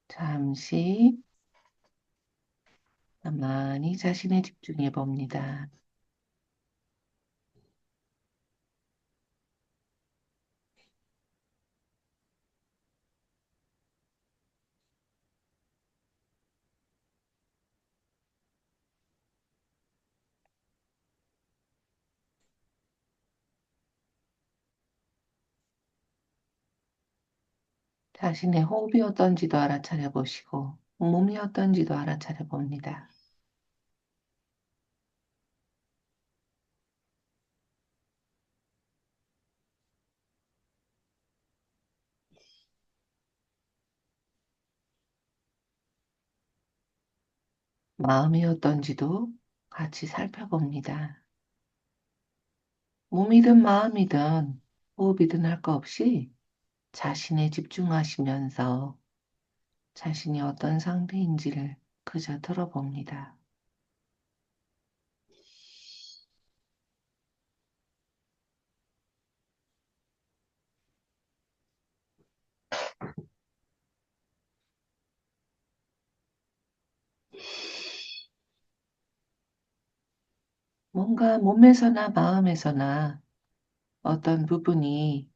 잠시 가만히 자신에 집중해 봅니다. 자신의 호흡이 어떤지도 알아차려 보시고, 몸이 어떤지도 알아차려 봅니다. 마음이 어떤지도 같이 살펴봅니다. 몸이든 마음이든 호흡이든 할 거 없이 자신에 집중하시면서 자신이 어떤 상태인지를 그저 들어봅니다. 뭔가 몸에서나 마음에서나 어떤 부분이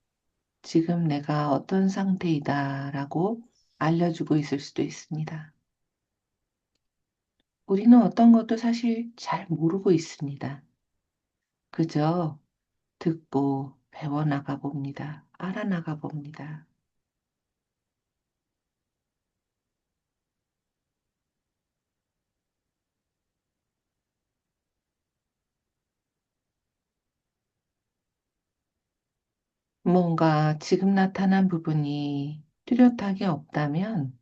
지금 내가 어떤 상태이다라고 알려주고 있을 수도 있습니다. 우리는 어떤 것도 사실 잘 모르고 있습니다. 그저 듣고 배워나가 봅니다. 알아나가 봅니다. 뭔가 지금 나타난 부분이 뚜렷하게 없다면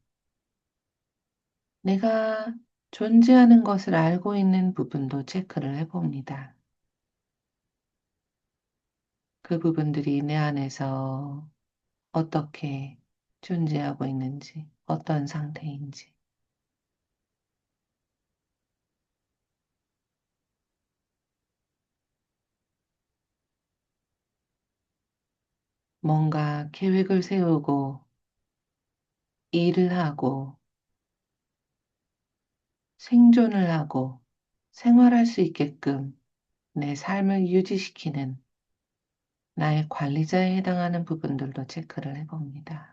내가 존재하는 것을 알고 있는 부분도 체크를 해봅니다. 그 부분들이 내 안에서 어떻게 존재하고 있는지, 어떤 상태인지, 뭔가 계획을 세우고 일을 하고 생존을 하고 생활할 수 있게끔 내 삶을 유지시키는 나의 관리자에 해당하는 부분들도 체크를 해봅니다.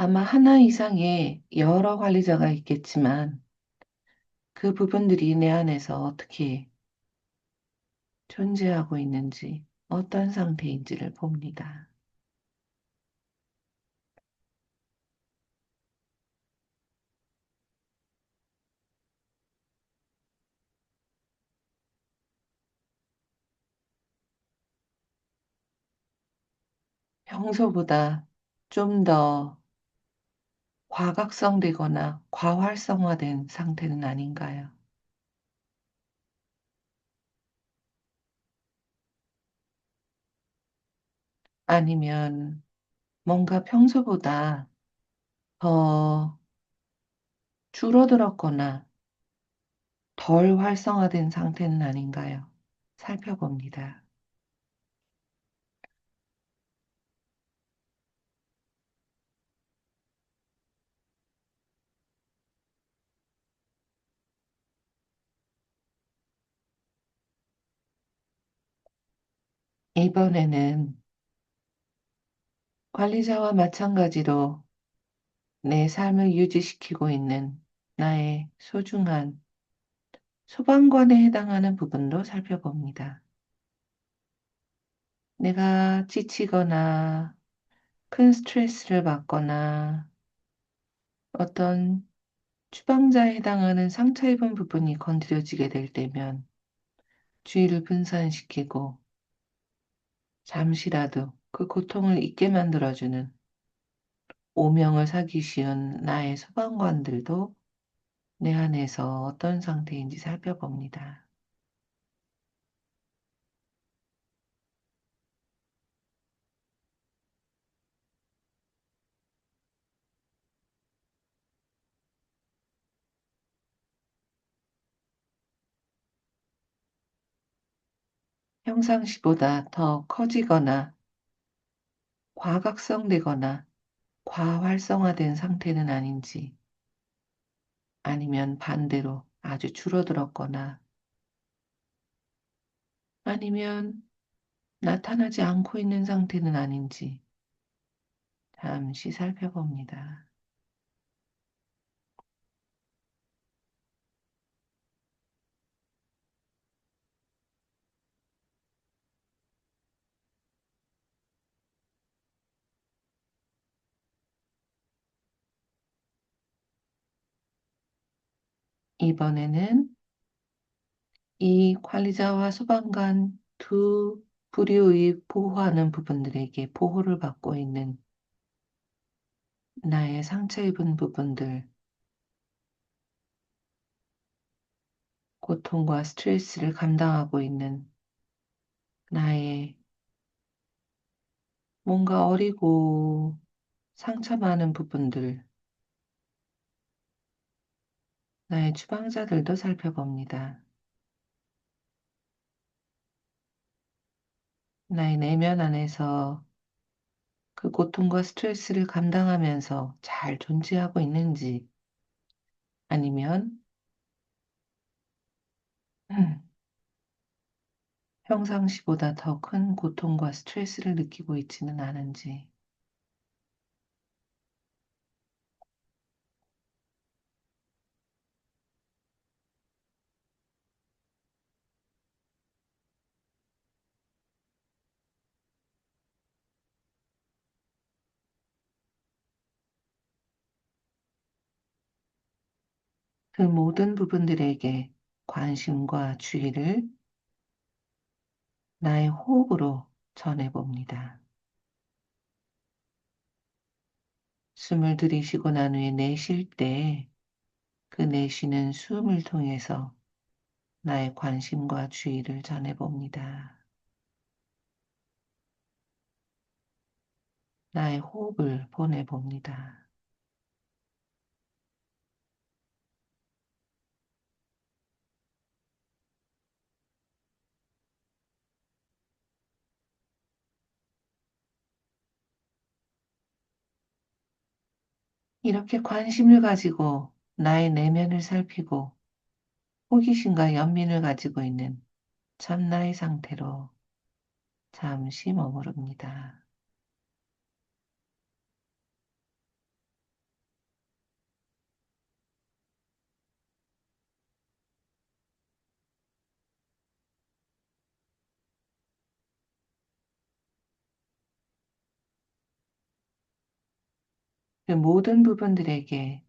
아마 하나 이상의 여러 관리자가 있겠지만 그 부분들이 내 안에서 어떻게 존재하고 있는지, 어떤 상태인지를 봅니다. 평소보다 좀 더 과각성되거나 과활성화된 상태는 아닌가요? 아니면 뭔가 평소보다 더 줄어들었거나 덜 활성화된 상태는 아닌가요? 살펴봅니다. 이번에는 관리자와 마찬가지로 내 삶을 유지시키고 있는 나의 소중한 소방관에 해당하는 부분도 살펴봅니다. 내가 지치거나 큰 스트레스를 받거나 어떤 주방자에 해당하는 상처 입은 부분이 건드려지게 될 때면 주의를 분산시키고 잠시라도 그 고통을 잊게 만들어주는 오명을 사기 쉬운 나의 소방관들도 내 안에서 어떤 상태인지 살펴봅니다. 평상시보다 더 커지거나 과각성되거나 과활성화된 상태는 아닌지, 아니면 반대로 아주 줄어들었거나, 아니면 나타나지 않고 있는 상태는 아닌지 잠시 살펴봅니다. 이번에는 이 관리자와 소방관 두 부류의 보호하는 부분들에게 보호를 받고 있는 나의 상처 입은 부분들, 고통과 스트레스를 감당하고 있는 나의 뭔가 어리고 상처 많은 부분들, 나의 추방자들도 살펴봅니다. 나의 내면 안에서 그 고통과 스트레스를 감당하면서 잘 존재하고 있는지, 아니면 평상시보다 더 큰 고통과 스트레스를 느끼고 있지는 않은지, 그 모든 부분들에게 관심과 주의를 나의 호흡으로 전해봅니다. 숨을 들이쉬고 난 후에 내쉴 때 그 내쉬는 숨을 통해서 나의 관심과 주의를 전해봅니다. 나의 호흡을 보내봅니다. 이렇게 관심을 가지고 나의 내면을 살피고 호기심과 연민을 가지고 있는 참나의 상태로 잠시 머무릅니다. 그 모든 부분들에게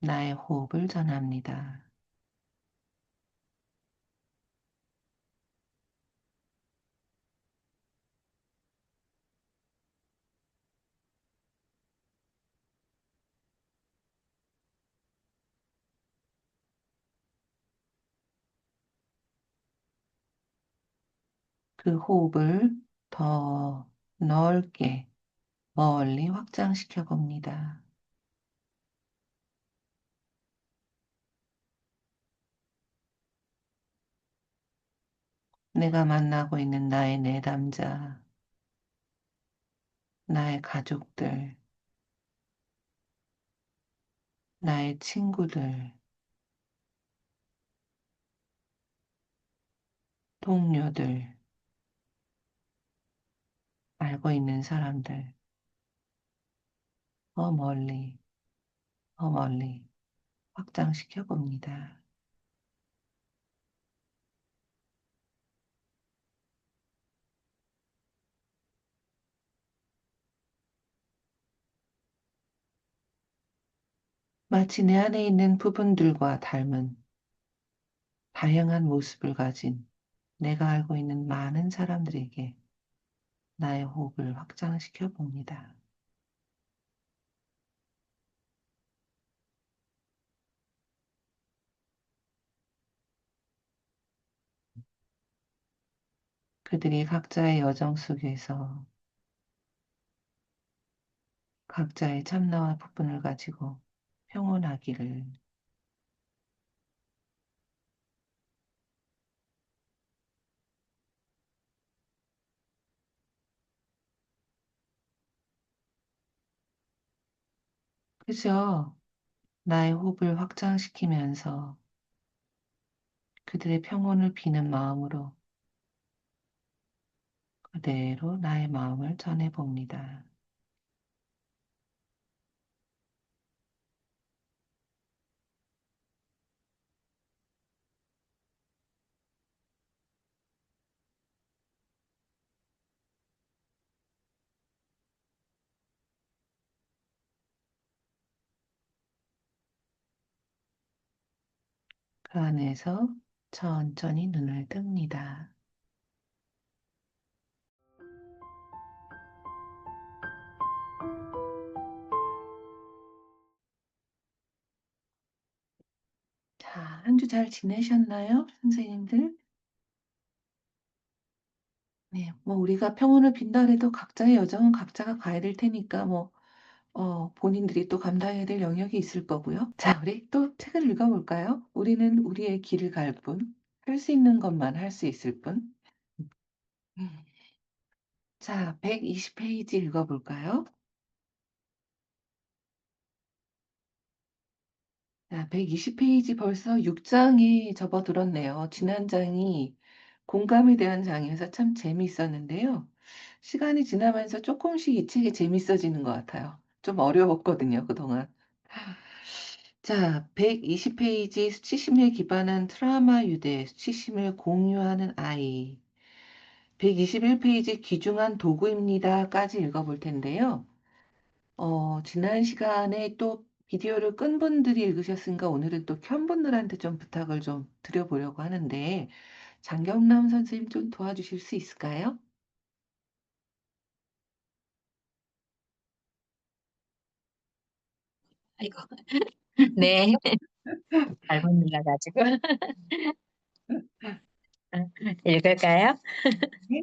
나의 호흡을 전합니다. 그 호흡을 더 넓게 멀리 확장시켜 봅니다. 내가 만나고 있는 나의 내담자, 나의 가족들, 나의 친구들, 동료들, 알고 있는 사람들, 더 멀리, 더 멀리 확장시켜 봅니다. 마치 내 안에 있는 부분들과 닮은 다양한 모습을 가진 내가 알고 있는 많은 사람들에게 나의 호흡을 확장시켜 봅니다. 그들이 각자의 여정 속에서 각자의 참나와 부분을 가지고 평온하기를. 그죠? 나의 호흡을 확장시키면서 그들의 평온을 비는 마음으로 그대로 나의 마음을 전해봅니다. 그 안에서 천천히 눈을 뜹니다. 자, 한 주 잘 지내셨나요, 선생님들? 네, 뭐 우리가 평온을 빈다 해도 각자의 여정은 각자가 가야 될 테니까 본인들이 또 감당해야 될 영역이 있을 거고요. 자, 우리 또 책을 읽어볼까요? 우리는 우리의 길을 갈 뿐, 할 수 있는 것만 할 수 있을 뿐. 음. 자, 120페이지 읽어볼까요? 자, 120페이지 벌써 6장이 접어들었네요. 지난 장이 공감에 대한 장이어서 참 재미있었는데요. 시간이 지나면서 조금씩 이 책이 재밌어지는 것 같아요. 좀 어려웠거든요, 그동안. 자, 120페이지 수치심에 기반한 트라우마 유대, 수치심을 공유하는 아이. 121페이지 귀중한 도구입니다까지 읽어볼 텐데요. 지난 시간에 또 비디오를 끈 분들이 읽으셨으니까 오늘은 또 켠 분들한테 좀 부탁을 좀 드려보려고 하는데, 장경남 선생님 좀 도와주실 수 있을까요? 아이고, 네, 잘못 눌러가지고. 읽을까요? 네.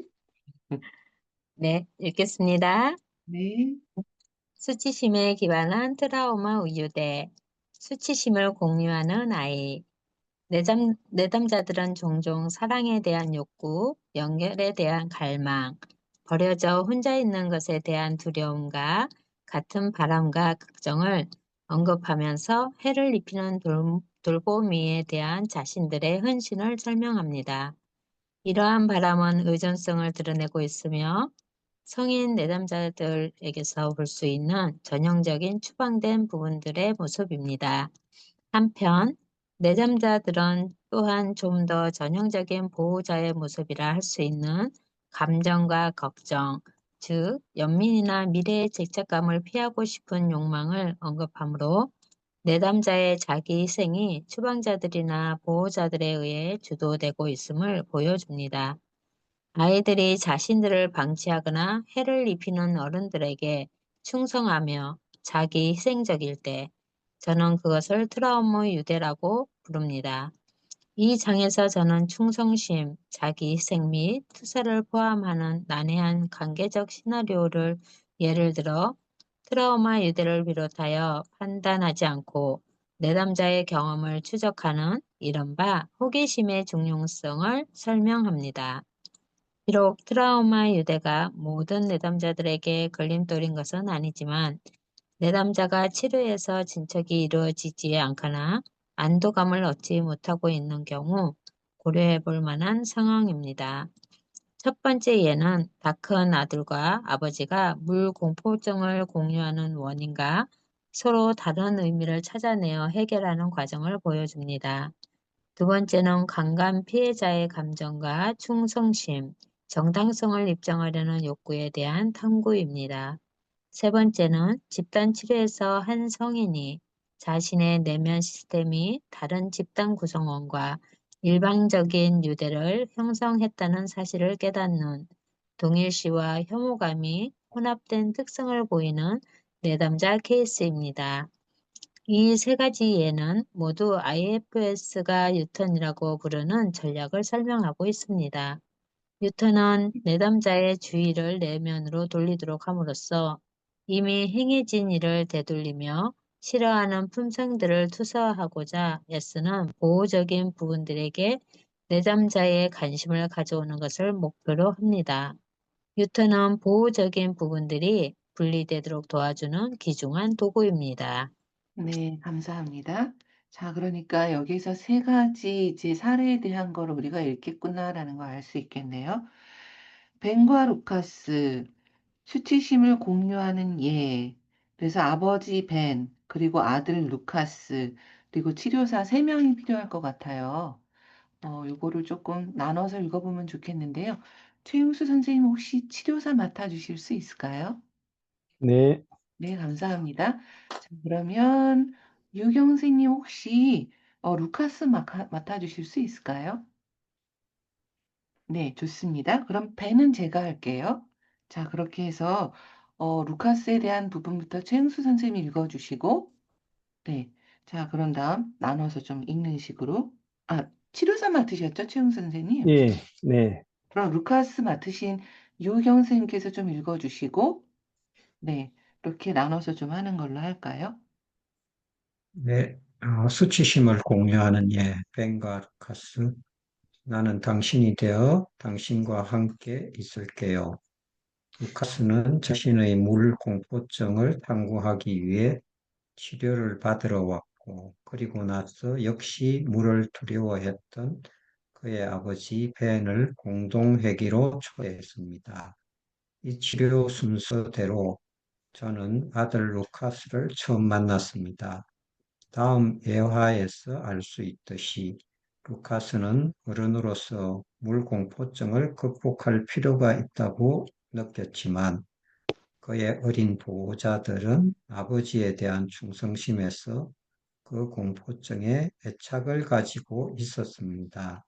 네, 읽겠습니다. 네. 수치심에 기반한 트라우마 우유대. 수치심을 공유하는 아이. 내담자들은 종종 사랑에 대한 욕구, 연결에 대한 갈망, 버려져 혼자 있는 것에 대한 두려움과 같은 바람과 걱정을 언급하면서 해를 입히는 돌보미에 대한 자신들의 헌신을 설명합니다. 이러한 바람은 의존성을 드러내고 있으며 성인 내담자들에게서 볼 수 있는 전형적인 추방된 부분들의 모습입니다. 한편 내담자들은 또한 좀 더 전형적인 보호자의 모습이라 할 수 있는 감정과 걱정, 즉 연민이나 미래의 죄책감을 피하고 싶은 욕망을 언급하므로 내담자의 자기 희생이 추방자들이나 보호자들에 의해 주도되고 있음을 보여줍니다. 아이들이 자신들을 방치하거나 해를 입히는 어른들에게 충성하며 자기 희생적일 때 저는 그것을 트라우마 유대라고 부릅니다. 이 장에서 저는 충성심, 자기 희생 및 투사를 포함하는 난해한 관계적 시나리오를 예를 들어 트라우마 유대를 비롯하여 판단하지 않고 내담자의 경험을 추적하는 이른바 호기심의 중요성을 설명합니다. 비록 트라우마 유대가 모든 내담자들에게 걸림돌인 것은 아니지만 내담자가 치료에서 진척이 이루어지지 않거나 안도감을 얻지 못하고 있는 경우 고려해 볼 만한 상황입니다. 첫 번째 예는 다 큰 아들과 아버지가 물공포증을 공유하는 원인과 서로 다른 의미를 찾아내어 해결하는 과정을 보여줍니다. 두 번째는 강간 피해자의 감정과 충성심, 정당성을 입증하려는 욕구에 대한 탐구입니다. 세 번째는 집단 치료에서 한 성인이 자신의 내면 시스템이 다른 집단 구성원과 일방적인 유대를 형성했다는 사실을 깨닫는 동일시와 혐오감이 혼합된 특성을 보이는 내담자 케이스입니다. 이 세 가지 예는 모두 IFS가 유턴이라고 부르는 전략을 설명하고 있습니다. 뉴턴은 내담자의 주의를 내면으로 돌리도록 함으로써 이미 행해진 일을 되돌리며 싫어하는 품성들을 투사하고자 애쓰는 보호적인 부분들에게 내담자의 관심을 가져오는 것을 목표로 합니다. 뉴턴은 보호적인 부분들이 분리되도록 도와주는 귀중한 도구입니다. 네, 감사합니다. 자, 그러니까 여기서 세 가지 이제 사례에 대한 걸 우리가 읽겠구나라는 걸 알 수 있겠네요. 벤과 루카스, 수치심을 공유하는 예. 그래서 아버지 벤, 그리고 아들 루카스, 그리고 치료사 세 명이 필요할 것 같아요. 요거를 조금 나눠서 읽어보면 좋겠는데요. 최용수 선생님 혹시 치료사 맡아주실 수 있을까요? 네, 네, 감사합니다. 자, 그러면 유경 선생님 혹시 루카스 맡아주실 수 있을까요? 네, 좋습니다. 그럼 배는 제가 할게요. 자, 그렇게 해서 루카스에 대한 부분부터 최은수 선생님이 읽어주시고, 네, 자, 그런 다음 나눠서 좀 읽는 식으로. 아, 치료사 맡으셨죠, 최은수 선생님? 예, 네, 그럼 루카스 맡으신 유경 선생님께서 좀 읽어주시고, 네, 이렇게 나눠서 좀 하는 걸로 할까요? 네, 수치심을 공유하는 예, 벤과 루카스. 나는 당신이 되어 당신과 함께 있을게요. 루카스는 자신의 물 공포증을 탐구하기 위해 치료를 받으러 왔고, 그리고 나서 역시 물을 두려워했던 그의 아버지 벤을 공동회기로 초대했습니다. 이 치료 순서대로 저는 아들 루카스를 처음 만났습니다. 다음 예화에서 알 수 있듯이 루카스는 어른으로서 물공포증을 극복할 필요가 있다고 느꼈지만 그의 어린 보호자들은 아버지에 대한 충성심에서 그 공포증에 애착을 가지고 있었습니다.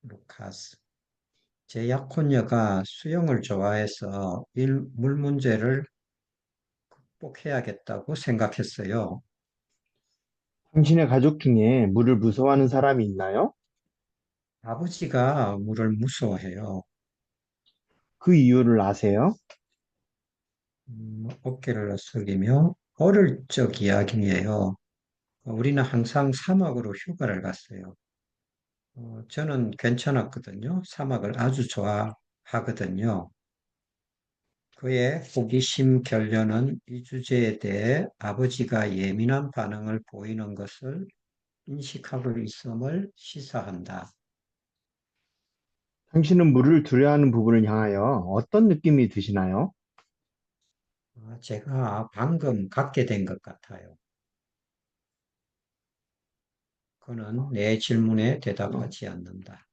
루카스. 제 약혼녀가 수영을 좋아해서 물 문제를 극복해야겠다고 생각했어요. 당신의 가족 중에 물을 무서워하는 사람이 있나요? 아버지가 물을 무서워해요. 그 이유를 아세요? 어깨를 숙이며 어릴 적 이야기예요. 우리는 항상 사막으로 휴가를 갔어요. 저는 괜찮았거든요. 사막을 아주 좋아하거든요. 그의 호기심 결련은 이 주제에 대해 아버지가 예민한 반응을 보이는 것을 인식하고 있음을 시사한다. 당신은 물을 두려워하는 부분을 향하여 어떤 느낌이 드시나요? 제가 방금 갖게 된 것 같아요. 그는 내 질문에 대답하지 않는다.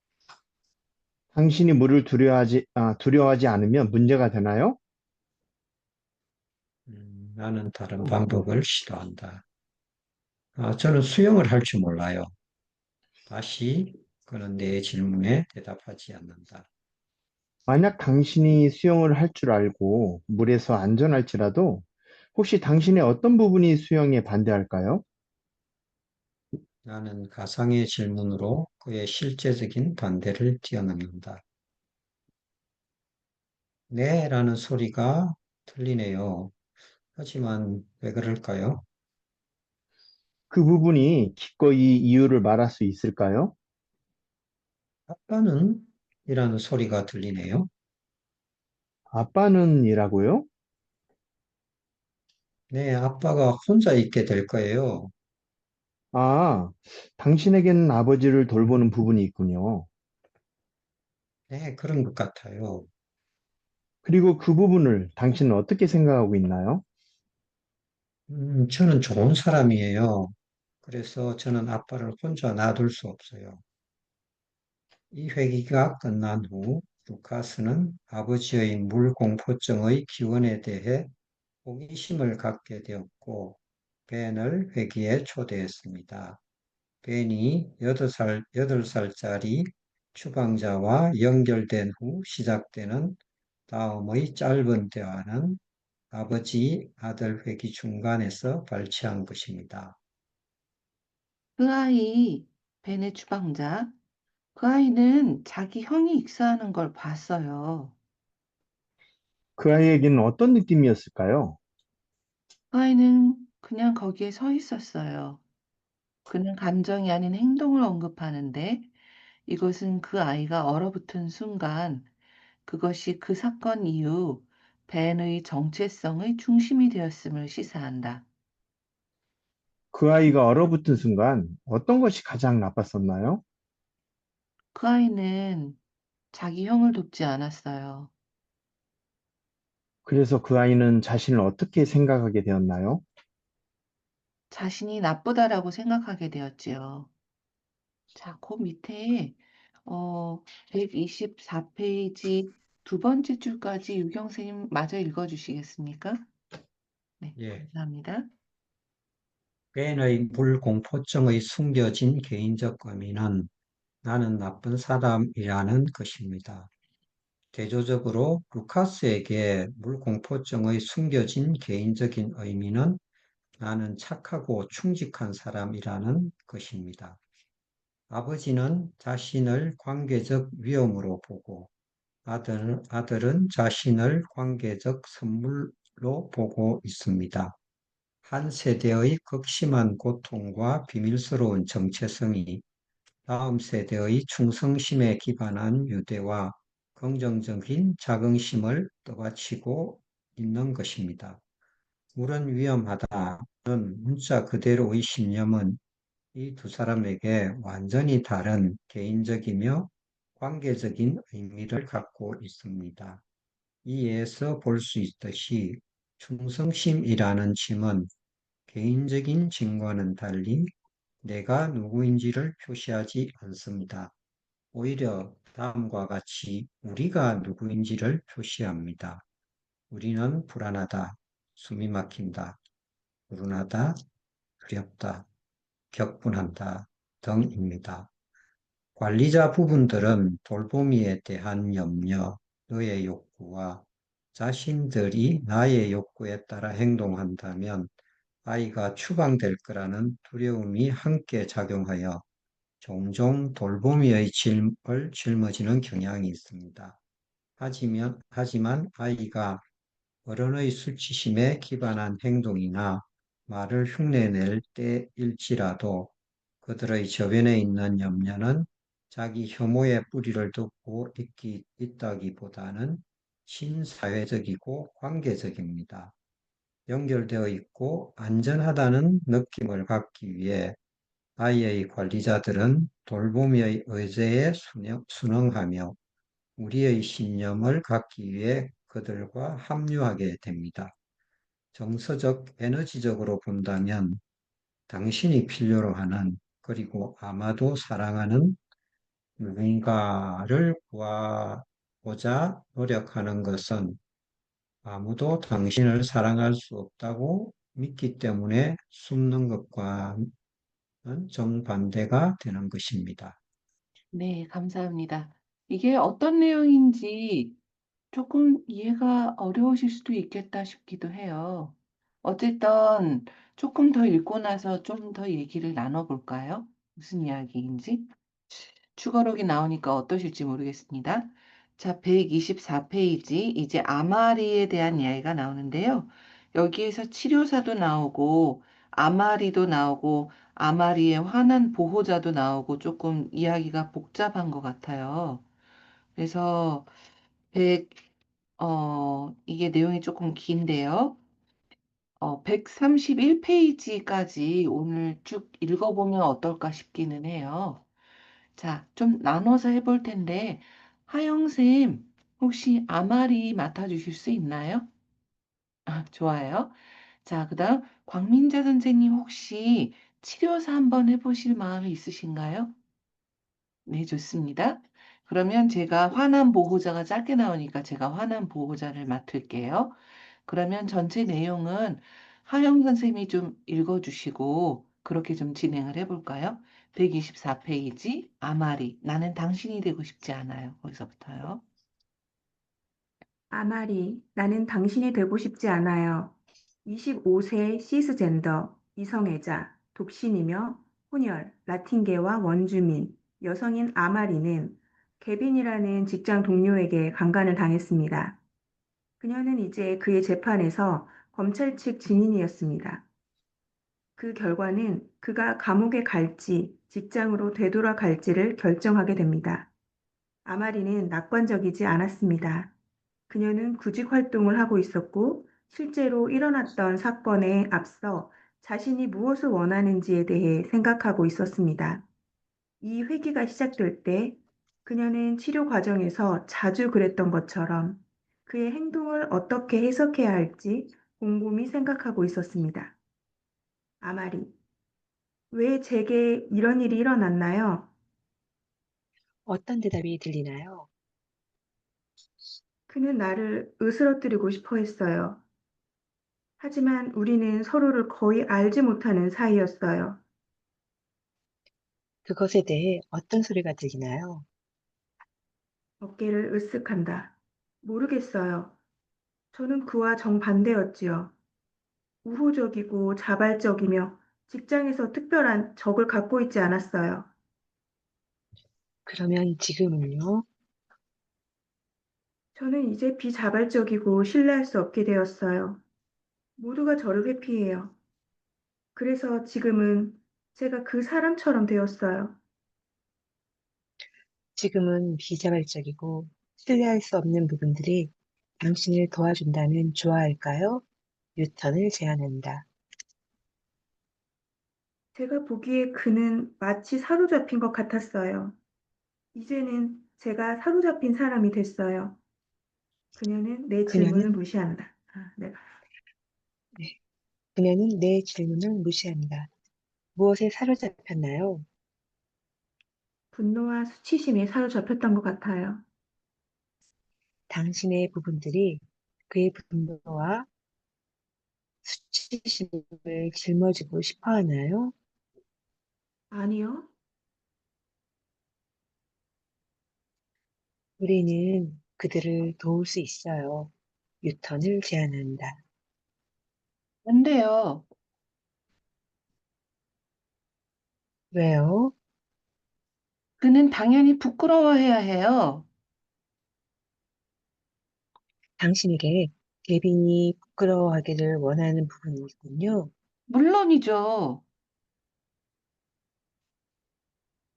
당신이 물을 두려워하지 않으면 문제가 되나요? 나는 다른 방법을 시도한다. 저는 수영을 할 줄 몰라요. 다시 그는 내 질문에 대답하지 않는다. 만약 당신이 수영을 할 줄 알고 물에서 안전할지라도 혹시 당신의 어떤 부분이 수영에 반대할까요? 나는 가상의 질문으로 그의 실제적인 반대를 뛰어넘는다. 네, 라는 소리가 들리네요. 하지만 왜 그럴까요? 그 부분이 기꺼이 이유를 말할 수 있을까요? 아빠는? 이라는 소리가 들리네요. 아빠는 이라고요? 네, 아빠가 혼자 있게 될 거예요. 아, 당신에게는 아버지를 돌보는 부분이 있군요. 네, 그런 것 같아요. 그리고 그 부분을 당신은 어떻게 생각하고 있나요? 저는 좋은 사람이에요. 그래서 저는 아빠를 혼자 놔둘 수 없어요. 이 회기가 끝난 후 루카스는 아버지의 물공포증의 기원에 대해 호기심을 갖게 되었고 벤을 회기에 초대했습니다. 벤이 8살짜리 추방자와 연결된 후 시작되는 다음의 짧은 대화는 아버지 아들 회기 중간에서 발췌한 것입니다. 그 아이, 벤의 추방자, 그 아이는 자기 형이 익사하는 걸 봤어요. 그 아이에게는 어떤 느낌이었을까요? 그 아이는 그냥 거기에 서 있었어요. 그는 감정이 아닌 행동을 언급하는데 이것은 그 아이가 얼어붙은 순간 그것이 그 사건 이후 벤의 정체성의 중심이 되었음을 시사한다. 그 아이가 얼어붙은 순간 어떤 것이 가장 나빴었나요? 그 아이는 자기 형을 돕지 않았어요. 그래서 그 아이는 자신을 어떻게 생각하게 되었나요? 자신이 나쁘다라고 생각하게 되었지요. 자, 그 밑에 124페이지 두 번째 줄까지 유경 선생님 마저 읽어주시겠습니까? 네, 예. 감사합니다. 벤의 물공포증의 숨겨진 개인적 의미는 나는 나쁜 사람이라는 것입니다. 대조적으로 루카스에게 물공포증의 숨겨진 개인적인 의미는 나는 착하고 충직한 사람이라는 것입니다. 아버지는 자신을 관계적 위험으로 보고 아들은 자신을 관계적 선물로 보고 있습니다. 한 세대의 극심한 고통과 비밀스러운 정체성이 다음 세대의 충성심에 기반한 유대와 긍정적인 자긍심을 떠받치고 있는 것입니다. 물은 위험하다는 문자 그대로의 신념은 이 두 사람에게 완전히 다른 개인적이며 관계적인 의미를 갖고 있습니다. 이에서 볼 수 있듯이 충성심이라는 짐은 개인적인 짐과는 달리 내가 누구인지를 표시하지 않습니다. 오히려 다음과 같이 우리가 누구인지를 표시합니다. 우리는 불안하다, 숨이 막힌다, 불운하다, 두렵다, 격분한다 등입니다. 관리자 부분들은 돌보미에 대한 염려, 너의 욕구와 자신들이 나의 욕구에 따라 행동한다면 아이가 추방될 거라는 두려움이 함께 작용하여 종종 돌보미의 짐을 짊어지는 경향이 있습니다. 하지만 아이가 어른의 수치심에 기반한 행동이나 말을 흉내낼 때일지라도 그들의 저변에 있는 염려는 자기 혐오의 뿌리를 덮고 있다기보다는 신사회적이고 관계적입니다. 연결되어 있고 안전하다는 느낌을 갖기 위해 아이의 관리자들은 돌보미의 의제에 순응하며 우리의 신념을 갖기 위해 그들과 합류하게 됩니다. 정서적, 에너지적으로 본다면 당신이 필요로 하는 그리고 아마도 사랑하는 누군가를 구하고자 노력하는 것은 아무도 당신을 사랑할 수 없다고 믿기 때문에 숨는 것과는 정반대가 되는 것입니다. 네, 감사합니다. 이게 어떤 내용인지 조금 이해가 어려우실 수도 있겠다 싶기도 해요. 어쨌든 조금 더 읽고 나서 좀 더 얘기를 나눠볼까요? 무슨 이야기인지? 추가록이 나오니까 어떠실지 모르겠습니다. 자, 124페이지, 이제 아마리에 대한 이야기가 나오는데요. 여기에서 치료사도 나오고, 아마리도 나오고, 아마리의 화난 보호자도 나오고, 조금 이야기가 복잡한 것 같아요. 그래서 100, 이게 내용이 조금 긴데요. 131페이지까지 오늘 쭉 읽어보면 어떨까 싶기는 해요. 자, 좀 나눠서 해볼 텐데, 하영쌤, 혹시 아마리 맡아주실 수 있나요? 아, 좋아요. 자, 그 다음, 광민자 선생님 혹시 치료사 한번 해보실 마음이 있으신가요? 네, 좋습니다. 그러면 제가 화난 보호자가 짧게 나오니까 제가 화난 보호자를 맡을게요. 그러면 전체 내용은 하영 선생님이 좀 읽어주시고 그렇게 좀 진행을 해볼까요? 124페이지 아마리 나는 당신이 되고 싶지 않아요. 거기서부터요. 아마리, 나는 당신이 되고 싶지 않아요. 25세 시스젠더, 이성애자, 독신이며 혼혈, 라틴계와 원주민, 여성인 아마리는 개빈이라는 직장 동료에게 강간을 당했습니다. 그녀는 이제 그의 재판에서 검찰 측 증인이었습니다. 그 결과는 그가 감옥에 갈지 직장으로 되돌아갈지를 결정하게 됩니다. 아마리는 낙관적이지 않았습니다. 그녀는 구직 활동을 하고 있었고 실제로 일어났던 사건에 앞서 자신이 무엇을 원하는지에 대해 생각하고 있었습니다. 이 회기가 시작될 때 그녀는 치료 과정에서 자주 그랬던 것처럼 그의 행동을 어떻게 해석해야 할지 곰곰이 생각하고 있었습니다. 아마리, 왜 제게 이런 일이 일어났나요? 어떤 대답이 들리나요? 그는 나를 으스러뜨리고 싶어 했어요. 하지만 우리는 서로를 거의 알지 못하는 사이였어요. 그것에 대해 어떤 소리가 들리나요? 어깨를 으쓱한다. 모르겠어요. 저는 그와 정반대였지요. 우호적이고 자발적이며 직장에서 특별한 적을 갖고 있지 않았어요. 그러면 지금은요? 저는 이제 비자발적이고 신뢰할 수 없게 되었어요. 모두가 저를 회피해요. 그래서 지금은 제가 그 사람처럼 되었어요. 지금은 비자발적이고 신뢰할 수 없는 부분들이 당신을 도와준다면 좋아할까요? 유턴을 제안한다. 제가 보기에 그는 마치 사로잡힌 것 같았어요. 이제는 제가 사로잡힌 사람이 됐어요. 그녀는 내 질문을 그녀는, 무시한다. 내가 네, 그녀는 내 질문을 무시한다. 무엇에 사로잡혔나요? 분노와 수치심에 사로잡혔던 것 같아요. 당신의 부분들이 그의 분노와 수치심을 짊어지고 싶어 하나요? 아니요. 우리는 그들을 도울 수 있어요. 유턴을 제안한다. 안 돼요. 왜요? 그는 당연히 부끄러워해야 해요. 당신에게 개빈이 부끄러워하기를 원하는 부분이 있군요. 물론이죠.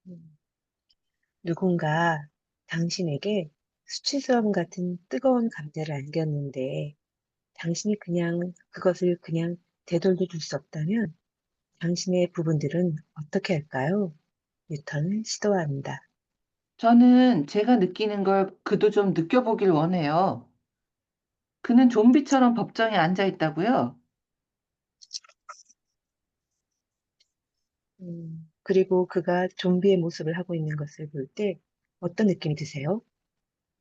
음, 누군가 당신에게 수치스러움 같은 뜨거운 감자를 안겼는데 당신이 그것을 그냥 되돌려 줄 수 없다면 당신의 부분들은 어떻게 할까요? 뉴턴을 시도합니다. 저는 제가 느끼는 걸 그도 좀 느껴보길 원해요. 그는 좀비처럼 법정에 앉아 있다고요? 그리고 그가 좀비의 모습을 하고 있는 것을 볼 때 어떤 느낌이 드세요?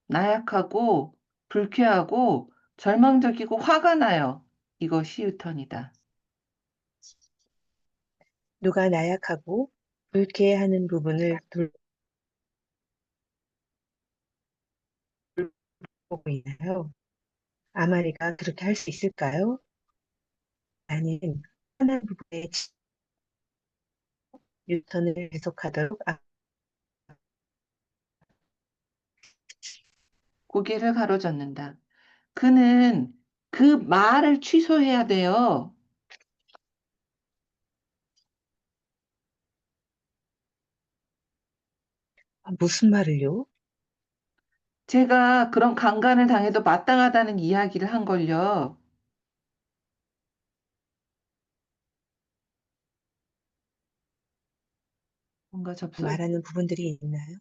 나약하고 불쾌하고 절망적이고 화가 나요. 이것이 유턴이다. 누가 나약하고 불쾌해하는 부분을 돌보고 있나요? 아마리가 그렇게 할 수 있을까요? 나는 하나의 부분에 뉴턴을 계속하도록 고개를 가로젓는다. 그는 그 말을 취소해야 돼요. 무슨 말을요? 제가 그런 강간을 당해도 마땅하다는 이야기를 한 걸요. 뭔가 말하는 부분들이 있나요?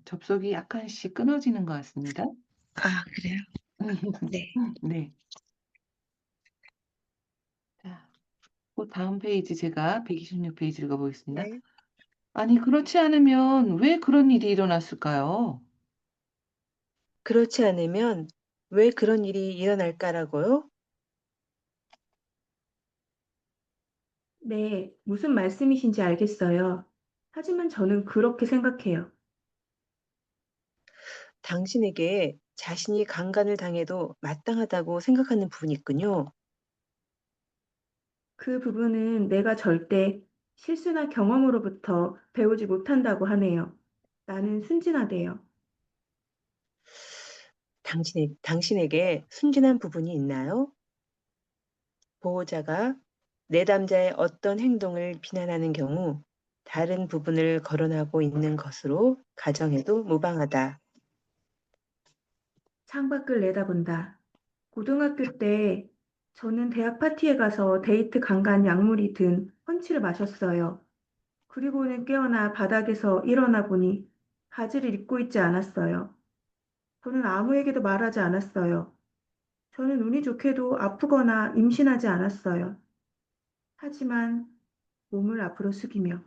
접속이 약간씩 끊어지는 것 같습니다. 아, 그래요? 네. 네. 자, 그 다음 페이지 제가 126페이지 읽어보겠습니다. 네. 아니, 그렇지 않으면 왜 그런 일이 일어났을까요? 그렇지 않으면 왜 그런 일이 일어날까라고요? 네, 무슨 말씀이신지 알겠어요. 하지만 저는 그렇게 생각해요. 당신에게 자신이 강간을 당해도 마땅하다고 생각하는 부분이 있군요. 그 부분은 내가 절대 실수나 경험으로부터 배우지 못한다고 하네요. 나는 순진하대요. 당신에게 순진한 부분이 있나요? 보호자가 내담자의 어떤 행동을 비난하는 경우 다른 부분을 거론하고 있는 것으로 가정해도 무방하다. 창밖을 내다본다. 고등학교 때 저는 대학 파티에 가서 데이트 강간 약물이 든 펀치를 마셨어요. 그리고는 깨어나 바닥에서 일어나 보니 바지를 입고 있지 않았어요. 저는 아무에게도 말하지 않았어요. 저는 운이 좋게도 아프거나 임신하지 않았어요. 하지만 몸을 앞으로 숙이며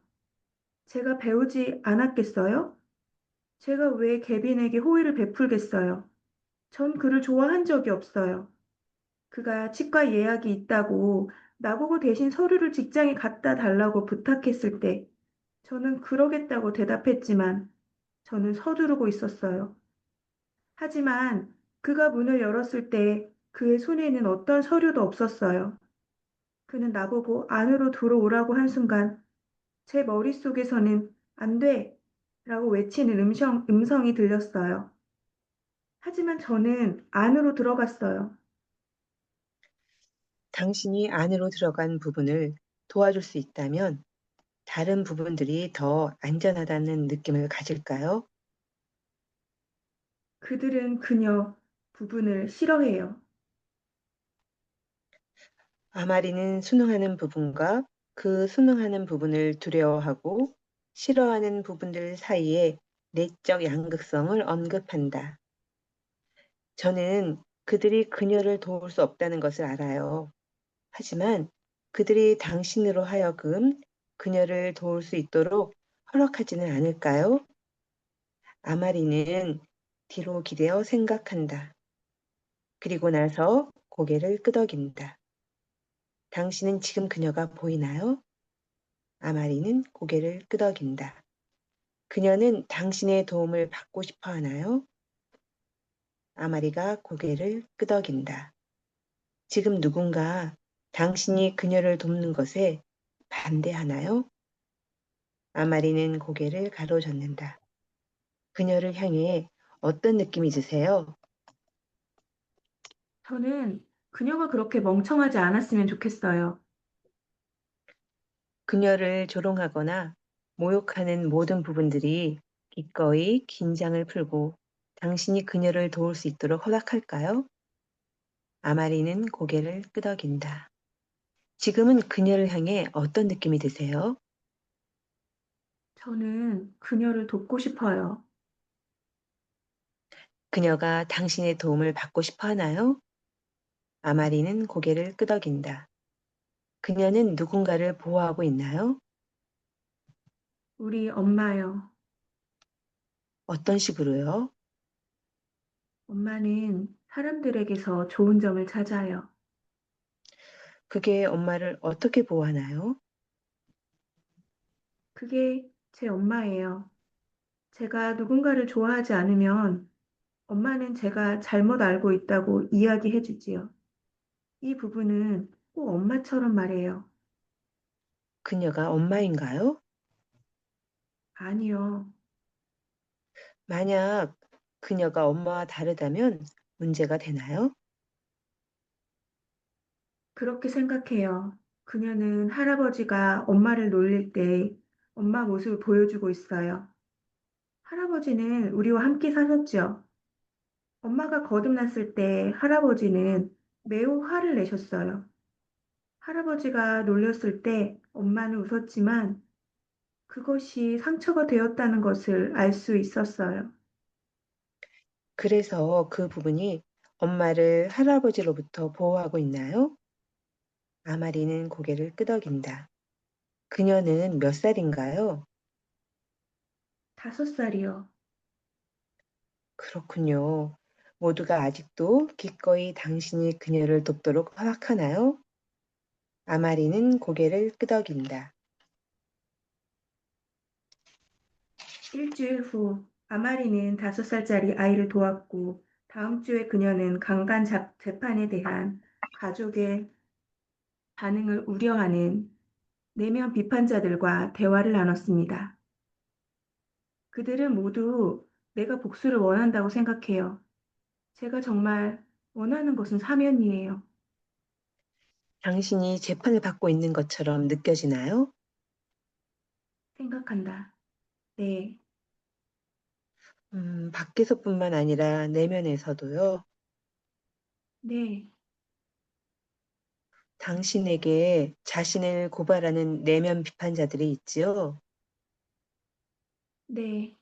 제가 배우지 않았겠어요? 제가 왜 개빈에게 호의를 베풀겠어요? 전 그를 좋아한 적이 없어요. 그가 치과 예약이 있다고 나보고 대신 서류를 직장에 갖다 달라고 부탁했을 때 저는 그러겠다고 대답했지만 저는 서두르고 있었어요. 하지만 그가 문을 열었을 때 그의 손에는 어떤 서류도 없었어요. 그는 나보고 안으로 들어오라고 한 순간 제 머릿속에서는 안 돼! 라고 외치는 음성이 들렸어요. 하지만 저는 안으로 들어갔어요. 당신이 안으로 들어간 부분을 도와줄 수 있다면 다른 부분들이 더 안전하다는 느낌을 가질까요? 그들은 그녀 부분을 싫어해요. 아마리는 순응하는 부분과 그 순응하는 부분을 두려워하고 싫어하는 부분들 사이에 내적 양극성을 언급한다. 저는 그들이 그녀를 도울 수 없다는 것을 알아요. 하지만 그들이 당신으로 하여금 그녀를 도울 수 있도록 허락하지는 않을까요? 아마리는 뒤로 기대어 생각한다. 그리고 나서 고개를 끄덕인다. 당신은 지금 그녀가 보이나요? 아마리는 고개를 끄덕인다. 그녀는 당신의 도움을 받고 싶어 하나요? 아마리가 고개를 끄덕인다. 지금 누군가 당신이 그녀를 돕는 것에 반대하나요? 아마리는 고개를 가로젓는다. 그녀를 향해 어떤 느낌이 드세요? 저는 그녀가 그렇게 멍청하지 않았으면 좋겠어요. 그녀를 조롱하거나 모욕하는 모든 부분들이 기꺼이 긴장을 풀고 당신이 그녀를 도울 수 있도록 허락할까요? 아마리는 고개를 끄덕인다. 지금은 그녀를 향해 어떤 느낌이 드세요? 저는 그녀를 돕고 싶어요. 그녀가 당신의 도움을 받고 싶어 하나요? 아마리는 고개를 끄덕인다. 그녀는 누군가를 보호하고 있나요? 우리 엄마요. 어떤 식으로요? 엄마는 사람들에게서 좋은 점을 찾아요. 그게 엄마를 어떻게 보호하나요? 그게 제 엄마예요. 제가 누군가를 좋아하지 않으면 엄마는 제가 잘못 알고 있다고 이야기해 주지요. 이 부분은 꼭 엄마처럼 말해요. 그녀가 엄마인가요? 아니요. 만약 그녀가 엄마와 다르다면 문제가 되나요? 그렇게 생각해요. 그녀는 할아버지가 엄마를 놀릴 때 엄마 모습을 보여주고 있어요. 할아버지는 우리와 함께 사셨죠. 엄마가 거듭났을 때 할아버지는 매우 화를 내셨어요. 할아버지가 놀렸을 때 엄마는 웃었지만 그것이 상처가 되었다는 것을 알 수 있었어요. 그래서 그 부분이 엄마를 할아버지로부터 보호하고 있나요? 아마리는 고개를 끄덕인다. 그녀는 몇 살인가요? 5살이요. 그렇군요. 모두가 아직도 기꺼이 당신이 그녀를 돕도록 허락하나요? 아마리는 고개를 끄덕인다. 일주일 후 아마리는 5살짜리 아이를 도왔고 다음 주에 그녀는 강간 재판에 대한 가족의 반응을 우려하는 내면 비판자들과 대화를 나눴습니다. 그들은 모두 내가 복수를 원한다고 생각해요. 제가 정말 원하는 것은 사면이에요. 당신이 재판을 받고 있는 것처럼 느껴지나요? 생각한다. 네, 밖에서뿐만 아니라 내면에서도요. 네, 당신에게 자신을 고발하는 내면 비판자들이 있지요. 네.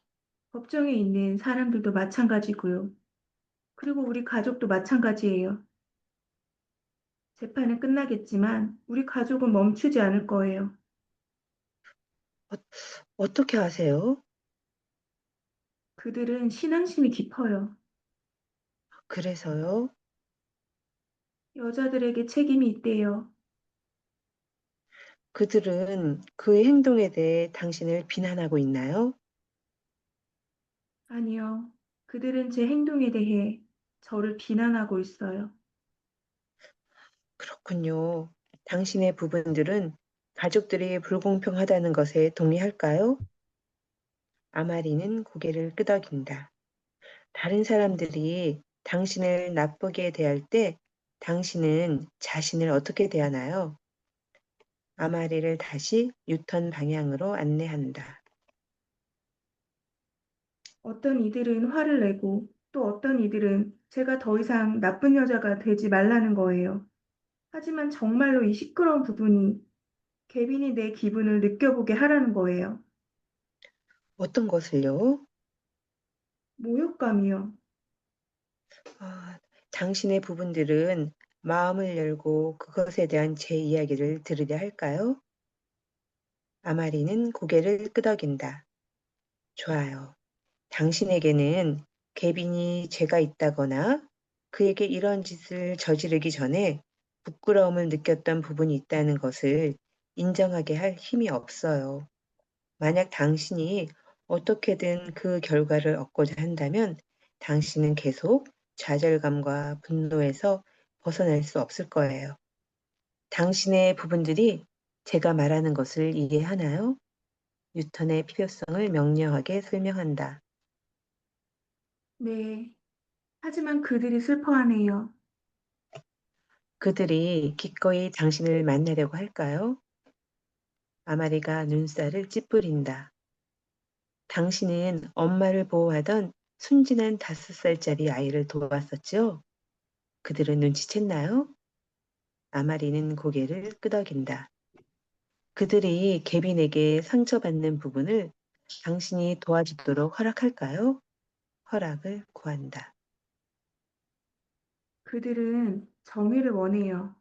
법정에 있는 사람들도 마찬가지고요. 그리고 우리 가족도 마찬가지예요. 재판은 끝나겠지만 우리 가족은 멈추지 않을 거예요. 어, 어떻게 아세요? 그들은 신앙심이 깊어요. 그래서요. 여자들에게 책임이 있대요. 그들은 그의 행동에 대해 당신을 비난하고 있나요? 아니요. 그들은 제 행동에 대해 저를 비난하고 있어요. 그렇군요. 당신의 부분들은 가족들이 불공평하다는 것에 동의할까요? 아마리는 고개를 끄덕인다. 다른 사람들이 당신을 나쁘게 대할 때 당신은 자신을 어떻게 대하나요? 아마리를 다시 유턴 방향으로 안내한다. 어떤 이들은 화를 내고 또 어떤 이들은 제가 더 이상 나쁜 여자가 되지 말라는 거예요. 하지만 정말로 이 시끄러운 부분이 개빈이 내 기분을 느껴보게 하라는 거예요. 어떤 것을요? 모욕감이요. 아, 당신의 부분들은 마음을 열고 그것에 대한 제 이야기를 들으려 할까요? 아마리는 고개를 끄덕인다. 좋아요. 당신에게는 개빈이 죄가 있다거나 그에게 이런 짓을 저지르기 전에 부끄러움을 느꼈던 부분이 있다는 것을 인정하게 할 힘이 없어요. 만약 당신이 어떻게든 그 결과를 얻고자 한다면 당신은 계속 좌절감과 분노에서 벗어날 수 없을 거예요. 당신의 부분들이 제가 말하는 것을 이해하나요? 뉴턴의 필요성을 명료하게 설명한다. 네. 하지만 그들이 슬퍼하네요. 그들이 기꺼이 당신을 만나려고 할까요? 아마리가 눈살을 찌푸린다. 당신은 엄마를 보호하던 순진한 5살짜리 아이를 도왔었죠? 그들은 눈치챘나요? 아마리는 고개를 끄덕인다. 그들이 개빈에게 상처받는 부분을 당신이 도와주도록 허락할까요? 허락을 구한다. 그들은 정의를 원해요.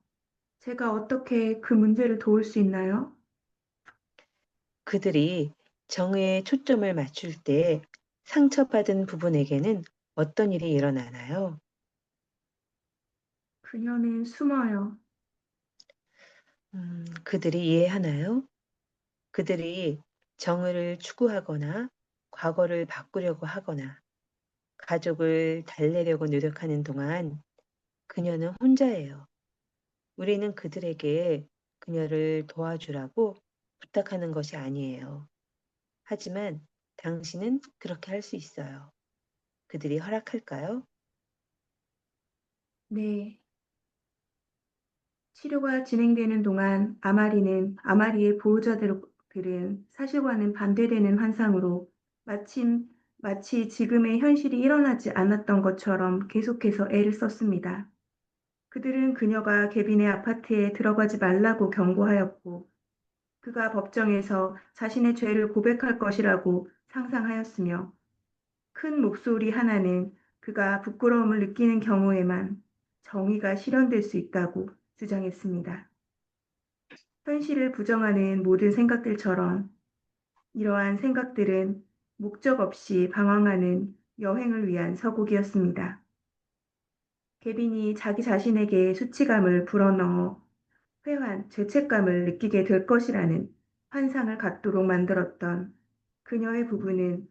제가 어떻게 그 문제를 도울 수 있나요? 그들이 정의에 초점을 맞출 때 상처받은 부분에게는 어떤 일이 일어나나요? 그녀는 숨어요. 그들이 이해하나요? 그들이 정의를 추구하거나 과거를 바꾸려고 하거나 가족을 달래려고 노력하는 동안 그녀는 혼자예요. 우리는 그들에게 그녀를 도와주라고 부탁하는 것이 아니에요. 하지만 당신은 그렇게 할 수 있어요. 그들이 허락할까요? 네. 치료가 진행되는 동안 아마리의 보호자들은 사실과는 반대되는 환상으로 마치 지금의 현실이 일어나지 않았던 것처럼 계속해서 애를 썼습니다. 그들은 그녀가 개빈의 아파트에 들어가지 말라고 경고하였고, 그가 법정에서 자신의 죄를 고백할 것이라고 상상하였으며, 큰 목소리 하나는 그가 부끄러움을 느끼는 경우에만 정의가 실현될 수 있다고 주장했습니다. 현실을 부정하는 모든 생각들처럼 이러한 생각들은 목적 없이 방황하는 여행을 위한 서곡이었습니다. 개빈이 자기 자신에게 수치감을 불어넣어 죄책감을 느끼게 될 것이라는 환상을 갖도록 만들었던 그녀의 부부는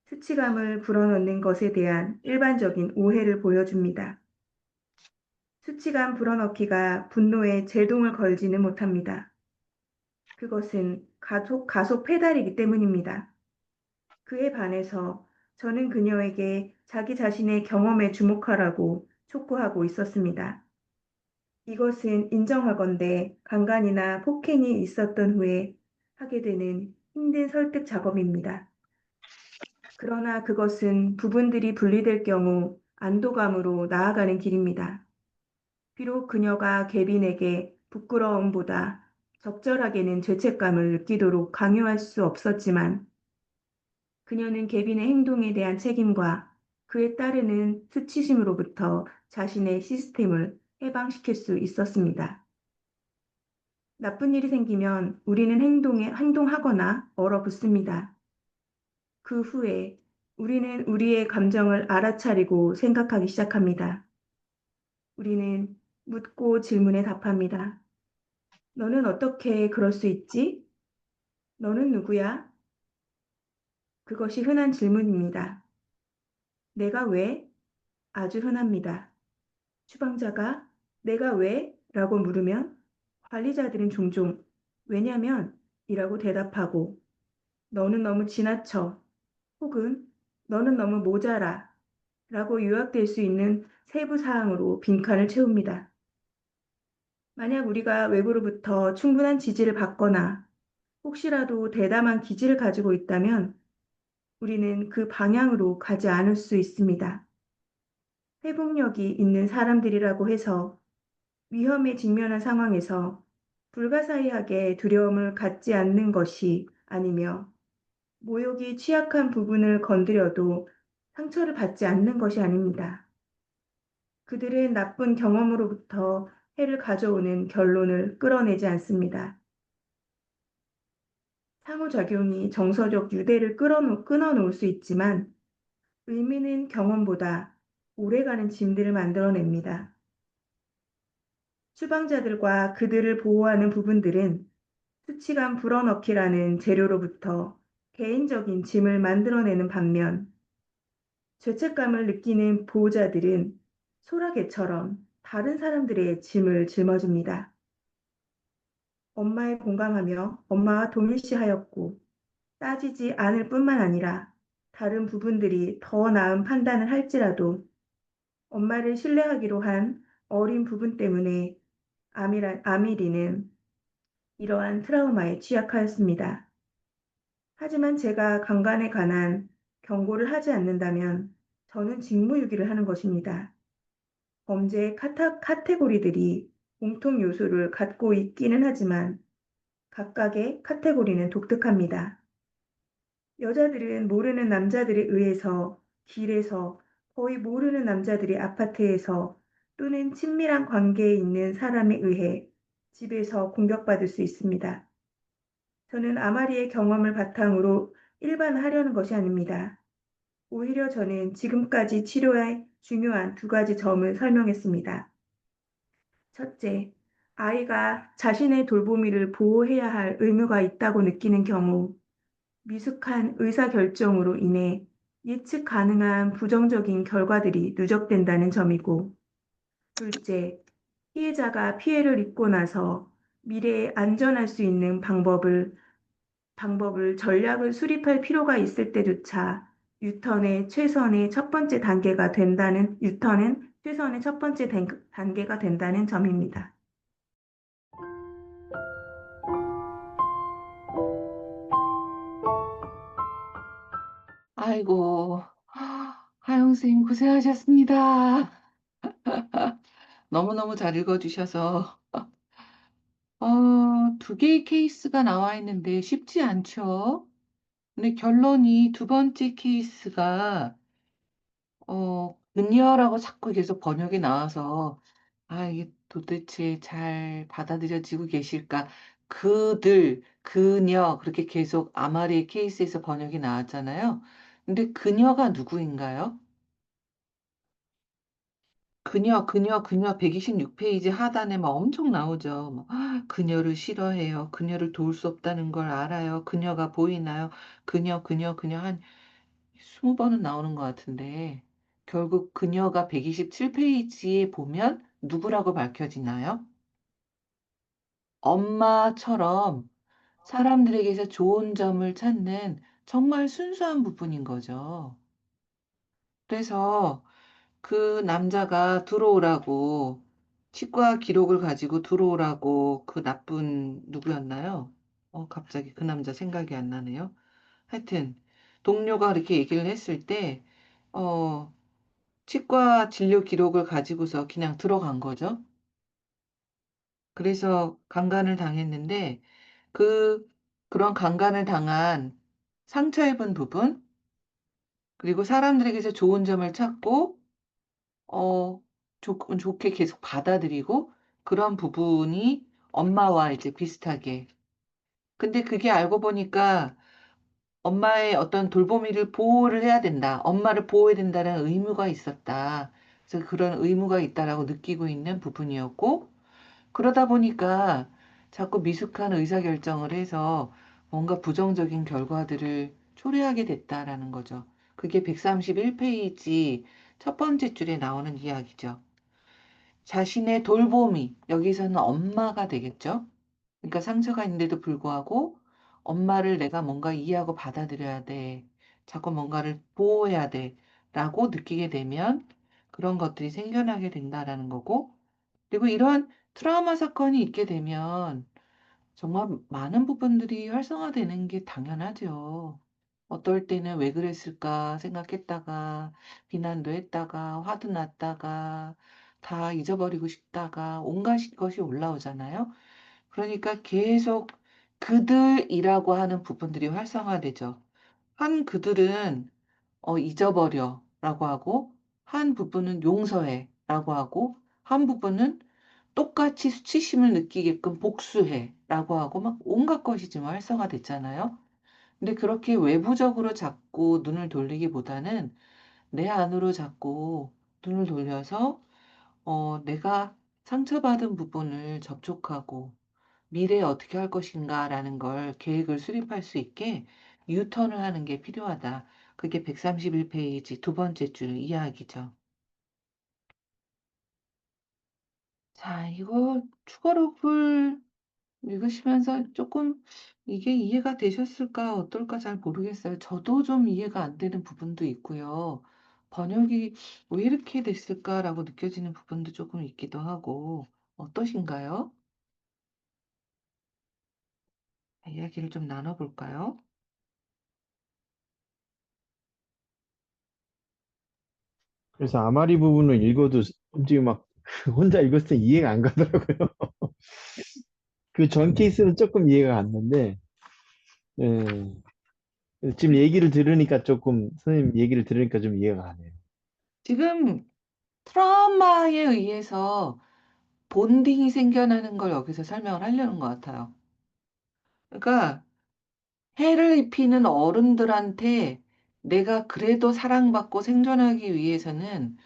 수치감을 불어넣는 것에 대한 일반적인 오해를 보여줍니다. 수치감 불어넣기가 분노에 제동을 걸지는 못합니다. 그것은 가속 페달이기 때문입니다. 그에 반해서 저는 그녀에게 자기 자신의 경험에 주목하라고 촉구하고 있었습니다. 이것은 인정하건대 강간이나 폭행이 있었던 후에 하게 되는 힘든 설득 작업입니다. 그러나 그것은 부분들이 분리될 경우 안도감으로 나아가는 길입니다. 비록 그녀가 개빈에게 부끄러움보다 적절하게는 죄책감을 느끼도록 강요할 수 없었지만 그녀는 개빈의 행동에 대한 책임과 그에 따르는 수치심으로부터 자신의 시스템을 해방시킬 수 있었습니다. 나쁜 일이 생기면 우리는 행동하거나 얼어붙습니다. 그 후에 우리는 우리의 감정을 알아차리고 생각하기 시작합니다. 우리는 묻고 질문에 답합니다. 너는 어떻게 그럴 수 있지? 너는 누구야? 그것이 흔한 질문입니다. 내가 왜? 아주 흔합니다. 추방자가 내가 왜? 라고 물으면 관리자들은 종종 왜냐면 이라고 대답하고 너는 너무 지나쳐 혹은 너는 너무 모자라 라고 요약될 수 있는 세부 사항으로 빈칸을 채웁니다. 만약 우리가 외부로부터 충분한 지지를 받거나 혹시라도 대담한 기지를 가지고 있다면 우리는 그 방향으로 가지 않을 수 있습니다. 회복력이 있는 사람들이라고 해서 위험에 직면한 상황에서 불가사의하게 두려움을 갖지 않는 것이 아니며 모욕이 취약한 부분을 건드려도 상처를 받지 않는 것이 아닙니다. 그들은 나쁜 경험으로부터 해를 가져오는 결론을 끌어내지 않습니다. 상호작용이 정서적 유대를 끊어놓을 수 있지만 의미는 경험보다 오래가는 짐들을 만들어냅니다. 추방자들과 그들을 보호하는 부분들은 수치감 불어넣기라는 재료로부터 개인적인 짐을 만들어내는 반면 죄책감을 느끼는 보호자들은 소라게처럼 다른 사람들의 짐을 짊어집니다. 엄마에 공감하며 엄마와 동일시하였고 따지지 않을 뿐만 아니라 다른 부분들이 더 나은 판단을 할지라도 엄마를 신뢰하기로 한 어린 부분 때문에 아미리는 이러한 트라우마에 취약하였습니다. 하지만 제가 강간에 관한 경고를 하지 않는다면 저는 직무유기를 하는 것입니다. 범죄의 카테고리들이 공통 요소를 갖고 있기는 하지만 각각의 카테고리는 독특합니다. 여자들은 모르는 남자들에 의해서 길에서 거의 모르는 남자들이 아파트에서 또는 친밀한 관계에 있는 사람에 의해 집에서 공격받을 수 있습니다. 저는 아마리의 경험을 바탕으로 일반화하려는 것이 아닙니다. 오히려 저는 지금까지 치료에 중요한 두 가지 점을 설명했습니다. 첫째, 아이가 자신의 돌보미를 보호해야 할 의무가 있다고 느끼는 경우 미숙한 의사결정으로 인해 예측 가능한 부정적인 결과들이 누적된다는 점이고, 둘째, 피해자가 피해를 입고 나서 미래에 안전할 수 있는 전략을 수립할 필요가 있을 때조차 유턴은 최선의 첫 번째 단계가 된다는 점입니다. 아이고, 하영 선생님 고생하셨습니다. 너무너무 잘 읽어주셔서, 두 개의 케이스가 나와 있는데 쉽지 않죠? 근데 결론이 두 번째 케이스가, 그녀라고 자꾸 계속 번역이 나와서, 이게 도대체 잘 받아들여지고 계실까? 그들, 그녀, 그렇게 계속 아마리의 케이스에서 번역이 나왔잖아요. 근데 그녀가 누구인가요? 그녀 126페이지 하단에 막 엄청 나오죠. 뭐, 그녀를 싫어해요. 그녀를 도울 수 없다는 걸 알아요. 그녀가 보이나요? 그녀 한 20번은 나오는 것 같은데 결국 그녀가 127페이지에 보면 누구라고 밝혀지나요? 엄마처럼 사람들에게서 좋은 점을 찾는 정말 순수한 부분인 거죠. 그래서 그 남자가 들어오라고 치과 기록을 가지고 들어오라고 그 나쁜 누구였나요? 갑자기 그 남자 생각이 안 나네요. 하여튼 동료가 그렇게 얘기를 했을 때 어, 치과 진료 기록을 가지고서 그냥 들어간 거죠. 그래서 강간을 당했는데 그런 강간을 당한 상처 입은 부분, 그리고 사람들에게서 좋은 점을 찾고 좋게 계속 받아들이고 그런 부분이 엄마와 이제 비슷하게. 근데 그게 알고 보니까 엄마의 어떤 돌보미를 보호를 해야 된다. 엄마를 보호해야 된다는 의무가 있었다. 그래서 그런 의무가 있다라고 느끼고 있는 부분이었고, 그러다 보니까 자꾸 미숙한 의사결정을 해서 뭔가 부정적인 결과들을 초래하게 됐다라는 거죠. 그게 131페이지 첫 번째 줄에 나오는 이야기죠. 자신의 돌봄이, 여기서는 엄마가 되겠죠. 그러니까 상처가 있는데도 불구하고 엄마를 내가 뭔가 이해하고 받아들여야 돼. 자꾸 뭔가를 보호해야 돼. 라고 느끼게 되면 그런 것들이 생겨나게 된다라는 거고, 그리고 이러한 트라우마 사건이 있게 되면 정말 많은 부분들이 활성화되는 게 당연하죠. 어떨 때는 왜 그랬을까 생각했다가, 비난도 했다가, 화도 났다가, 다 잊어버리고 싶다가, 온갖 것이 올라오잖아요. 그러니까 계속 그들이라고 하는 부분들이 활성화되죠. 한 그들은 잊어버려 라고 하고, 한 부분은 용서해 라고 하고, 한 부분은 똑같이 수치심을 느끼게끔 복수해 라고 하고 막 온갖 것이 지금 활성화됐잖아요. 근데 그렇게 외부적으로 자꾸 눈을 돌리기보다는 내 안으로 자꾸 눈을 돌려서 내가 상처받은 부분을 접촉하고 미래에 어떻게 할 것인가라는 걸 계획을 수립할 수 있게 유턴을 하는 게 필요하다. 그게 131페이지 두 번째 줄 이야기죠. 자, 이거 추가로글 읽으시면서 조금 이게 이해가 되셨을까 어떨까 잘 모르겠어요. 저도 좀 이해가 안 되는 부분도 있고요. 번역이 왜 이렇게 됐을까라고 느껴지는 부분도 조금 있기도 하고 어떠신가요? 이야기를 좀 나눠볼까요? 그래서 아마리 부분을 읽어도 지금 막 혼자 읽었을 때 이해가 안 가더라고요. 그 전 케이스는 조금 이해가 갔는데, 예. 지금 얘기를 들으니까 조금, 선생님 얘기를 들으니까 좀 이해가 가네요. 지금 트라우마에 의해서 본딩이 생겨나는 걸 여기서 설명을 하려는 것 같아요. 그러니까 해를 입히는 어른들한테 내가 그래도 사랑받고 생존하기 위해서는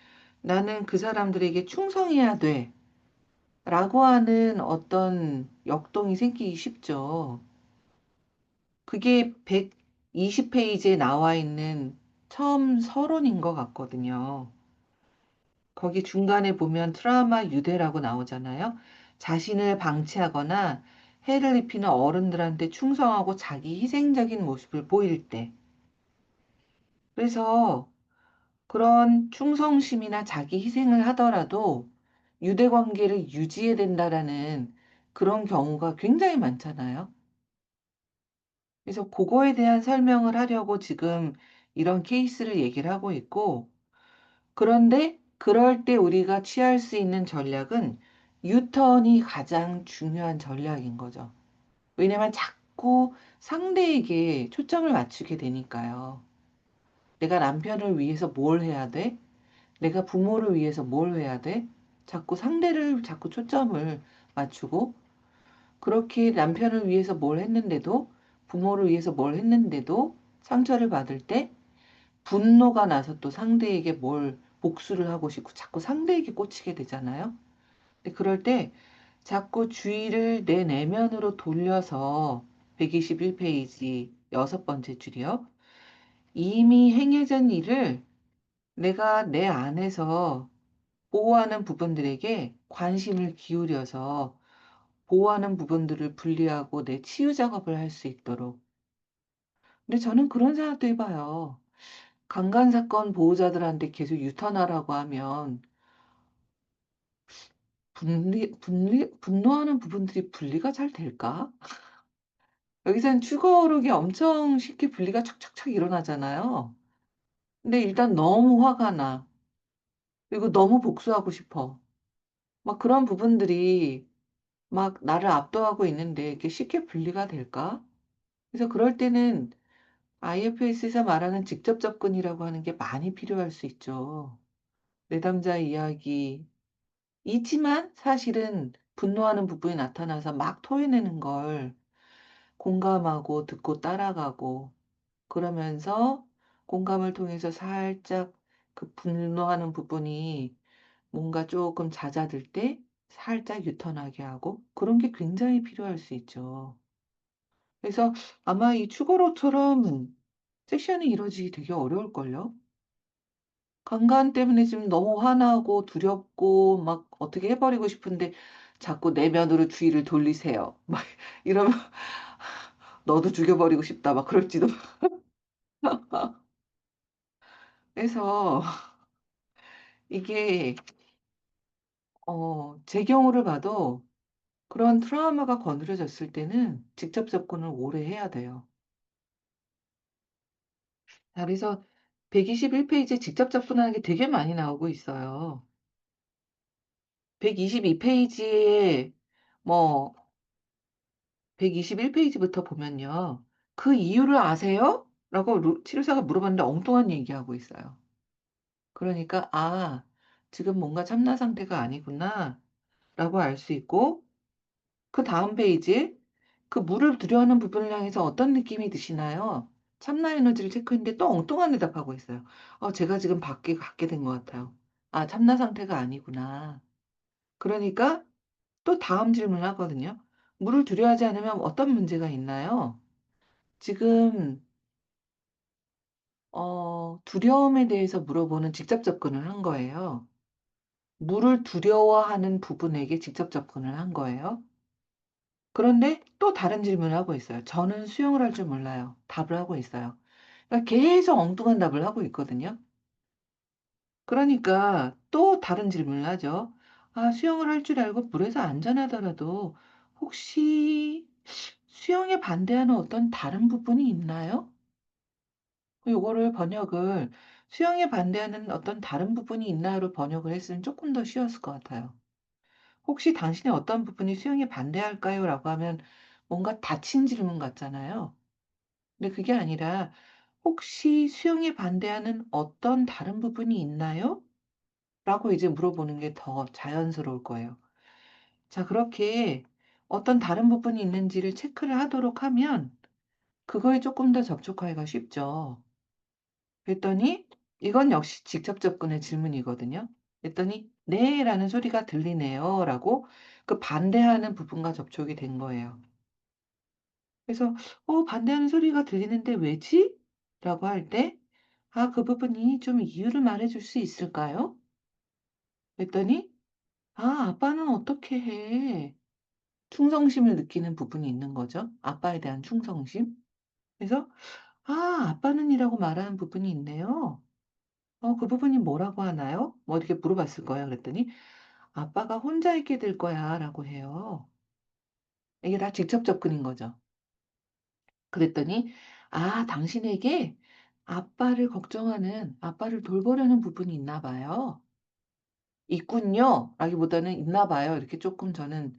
나는 그 사람들에게 충성해야 돼. 라고 하는 어떤 역동이 생기기 쉽죠. 그게 120페이지에 나와 있는 처음 서론인 것 같거든요. 거기 중간에 보면 트라우마 유대라고 나오잖아요. 자신을 방치하거나 해를 입히는 어른들한테 충성하고 자기 희생적인 모습을 보일 때. 그래서 그런 충성심이나 자기 희생을 하더라도 유대 관계를 유지해야 된다라는 그런 경우가 굉장히 많잖아요. 그래서 그거에 대한 설명을 하려고 지금 이런 케이스를 얘기를 하고 있고, 그런데 그럴 때 우리가 취할 수 있는 전략은 유턴이 가장 중요한 전략인 거죠. 왜냐면 자꾸 상대에게 초점을 맞추게 되니까요. 내가 남편을 위해서 뭘 해야 돼? 내가 부모를 위해서 뭘 해야 돼? 자꾸 상대를 자꾸 초점을 맞추고 그렇게 남편을 위해서 뭘 했는데도 부모를 위해서 뭘 했는데도 상처를 받을 때 분노가 나서 또 상대에게 뭘 복수를 하고 싶고 자꾸 상대에게 꽂히게 되잖아요. 근데 그럴 때 자꾸 주의를 내 내면으로 돌려서 121페이지 여섯 번째 줄이요. 이미 행해진 일을 내가 내 안에서 보호하는 부분들에게 관심을 기울여서 보호하는 부분들을 분리하고 내 치유 작업을 할 수 있도록. 근데 저는 그런 생각도 해봐요. 강간 사건 보호자들한테 계속 유턴하라고 하면 분노하는 부분들이 분리가 잘 될까? 여기서는 추가오록이 엄청 쉽게 분리가 착착착 일어나잖아요. 근데 일단 너무 화가 나. 그리고 너무 복수하고 싶어. 막 그런 부분들이 막 나를 압도하고 있는데 이게 쉽게 분리가 될까? 그래서 그럴 때는 IFS에서 말하는 직접 접근이라고 하는 게 많이 필요할 수 있죠. 내담자 이야기. 있지만 사실은 분노하는 부분이 나타나서 막 토해내는 걸 공감하고 듣고 따라가고 그러면서 공감을 통해서 살짝 그 분노하는 부분이 뭔가 조금 잦아들 때 살짝 유턴하게 하고 그런 게 굉장히 필요할 수 있죠. 그래서 아마 이 추고로처럼 세션이 이루어지기 되게 어려울걸요. 강간 때문에 지금 너무 화나고 두렵고 막 어떻게 해버리고 싶은데 자꾸 내면으로 주의를 돌리세요. 막 이러면 너도 죽여버리고 싶다. 막 그럴지도. 그래서 이게 제 경우를 봐도 그런 트라우마가 거느려졌을 때는 직접 접근을 오래 해야 돼요. 자, 그래서 121페이지에 직접 접근하는 게 되게 많이 나오고 있어요. 122페이지에 뭐 121페이지부터 보면요. 그 이유를 아세요? 라고 치료사가 물어봤는데 엉뚱한 얘기하고 있어요. 그러니까 지금 뭔가 참나 상태가 아니구나 라고 알 수 있고 그 다음 페이지에 그 물을 두려워하는 부분을 향해서 어떤 느낌이 드시나요? 참나 에너지를 체크했는데 또 엉뚱한 대답하고 있어요. 제가 지금 밖에 갖게 된 것 같아요. 참나 상태가 아니구나. 그러니까 또 다음 질문을 하거든요. 물을 두려워하지 않으면 어떤 문제가 있나요? 지금 두려움에 대해서 물어보는 직접 접근을 한 거예요. 물을 두려워하는 부분에게 직접 접근을 한 거예요. 그런데 또 다른 질문을 하고 있어요. 저는 수영을 할 줄 몰라요. 답을 하고 있어요. 그러니까 계속 엉뚱한 답을 하고 있거든요. 그러니까 또 다른 질문을 하죠. 수영을 할 줄 알고 물에서 안전하더라도 혹시 수영에 반대하는 어떤 다른 부분이 있나요? 요거를 번역을 수영에 반대하는 어떤 다른 부분이 있나요로 번역을 했으면 조금 더 쉬웠을 것 같아요. 혹시 당신의 어떤 부분이 수영에 반대할까요? 라고 하면 뭔가 닫힌 질문 같잖아요. 근데 그게 아니라 혹시 수영에 반대하는 어떤 다른 부분이 있나요? 라고 이제 물어보는 게 더 자연스러울 거예요. 자, 그렇게 어떤 다른 부분이 있는지를 체크를 하도록 하면 그거에 조금 더 접촉하기가 쉽죠. 그랬더니 이건 역시 직접 접근의 질문이거든요. 그랬더니 네 라는 소리가 들리네요 라고 그 반대하는 부분과 접촉이 된 거예요. 그래서 반대하는 소리가 들리는데 왜지? 라고 할 때 그 부분이 좀 이유를 말해 줄 수 있을까요? 그랬더니 아빠는 어떻게 해? 충성심을 느끼는 부분이 있는 거죠. 아빠에 대한 충성심. 그래서 아빠는이라고 말하는 부분이 있네요. 그 부분이 뭐라고 하나요? 뭐 이렇게 물어봤을 거예요. 그랬더니 아빠가 혼자 있게 될 거야 라고 해요. 이게 다 직접 접근인 거죠. 그랬더니 당신에게 아빠를 걱정하는, 아빠를 돌보려는 부분이 있나 봐요. 있군요. 라기보다는 있나 봐요. 이렇게 조금 저는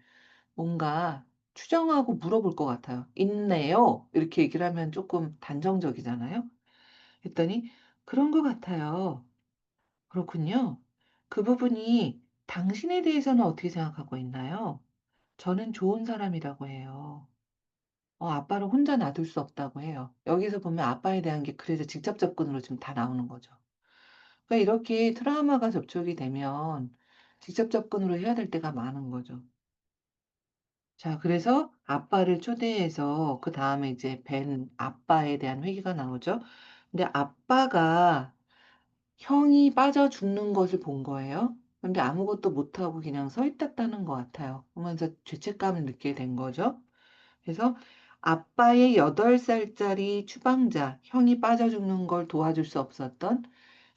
뭔가 추정하고 물어볼 것 같아요. 있네요. 이렇게 얘기를 하면 조금 단정적이잖아요. 그랬더니 그런 것 같아요. 그렇군요. 그 부분이 당신에 대해서는 어떻게 생각하고 있나요? 저는 좋은 사람이라고 해요. 아빠를 혼자 놔둘 수 없다고 해요. 여기서 보면 아빠에 대한 게 그래서 직접 접근으로 지금 다 나오는 거죠. 그러니까 이렇게 트라우마가 접촉이 되면 직접 접근으로 해야 될 때가 많은 거죠. 자, 그래서 아빠를 초대해서 그 다음에 이제 벤 아빠에 대한 회개가 나오죠. 근데 아빠가 형이 빠져 죽는 것을 본 거예요. 근데 아무것도 못하고 그냥 서 있었다는 것 같아요. 그러면서 죄책감을 느끼게 된 거죠. 그래서 아빠의 8살짜리 추방자, 형이 빠져 죽는 걸 도와줄 수 없었던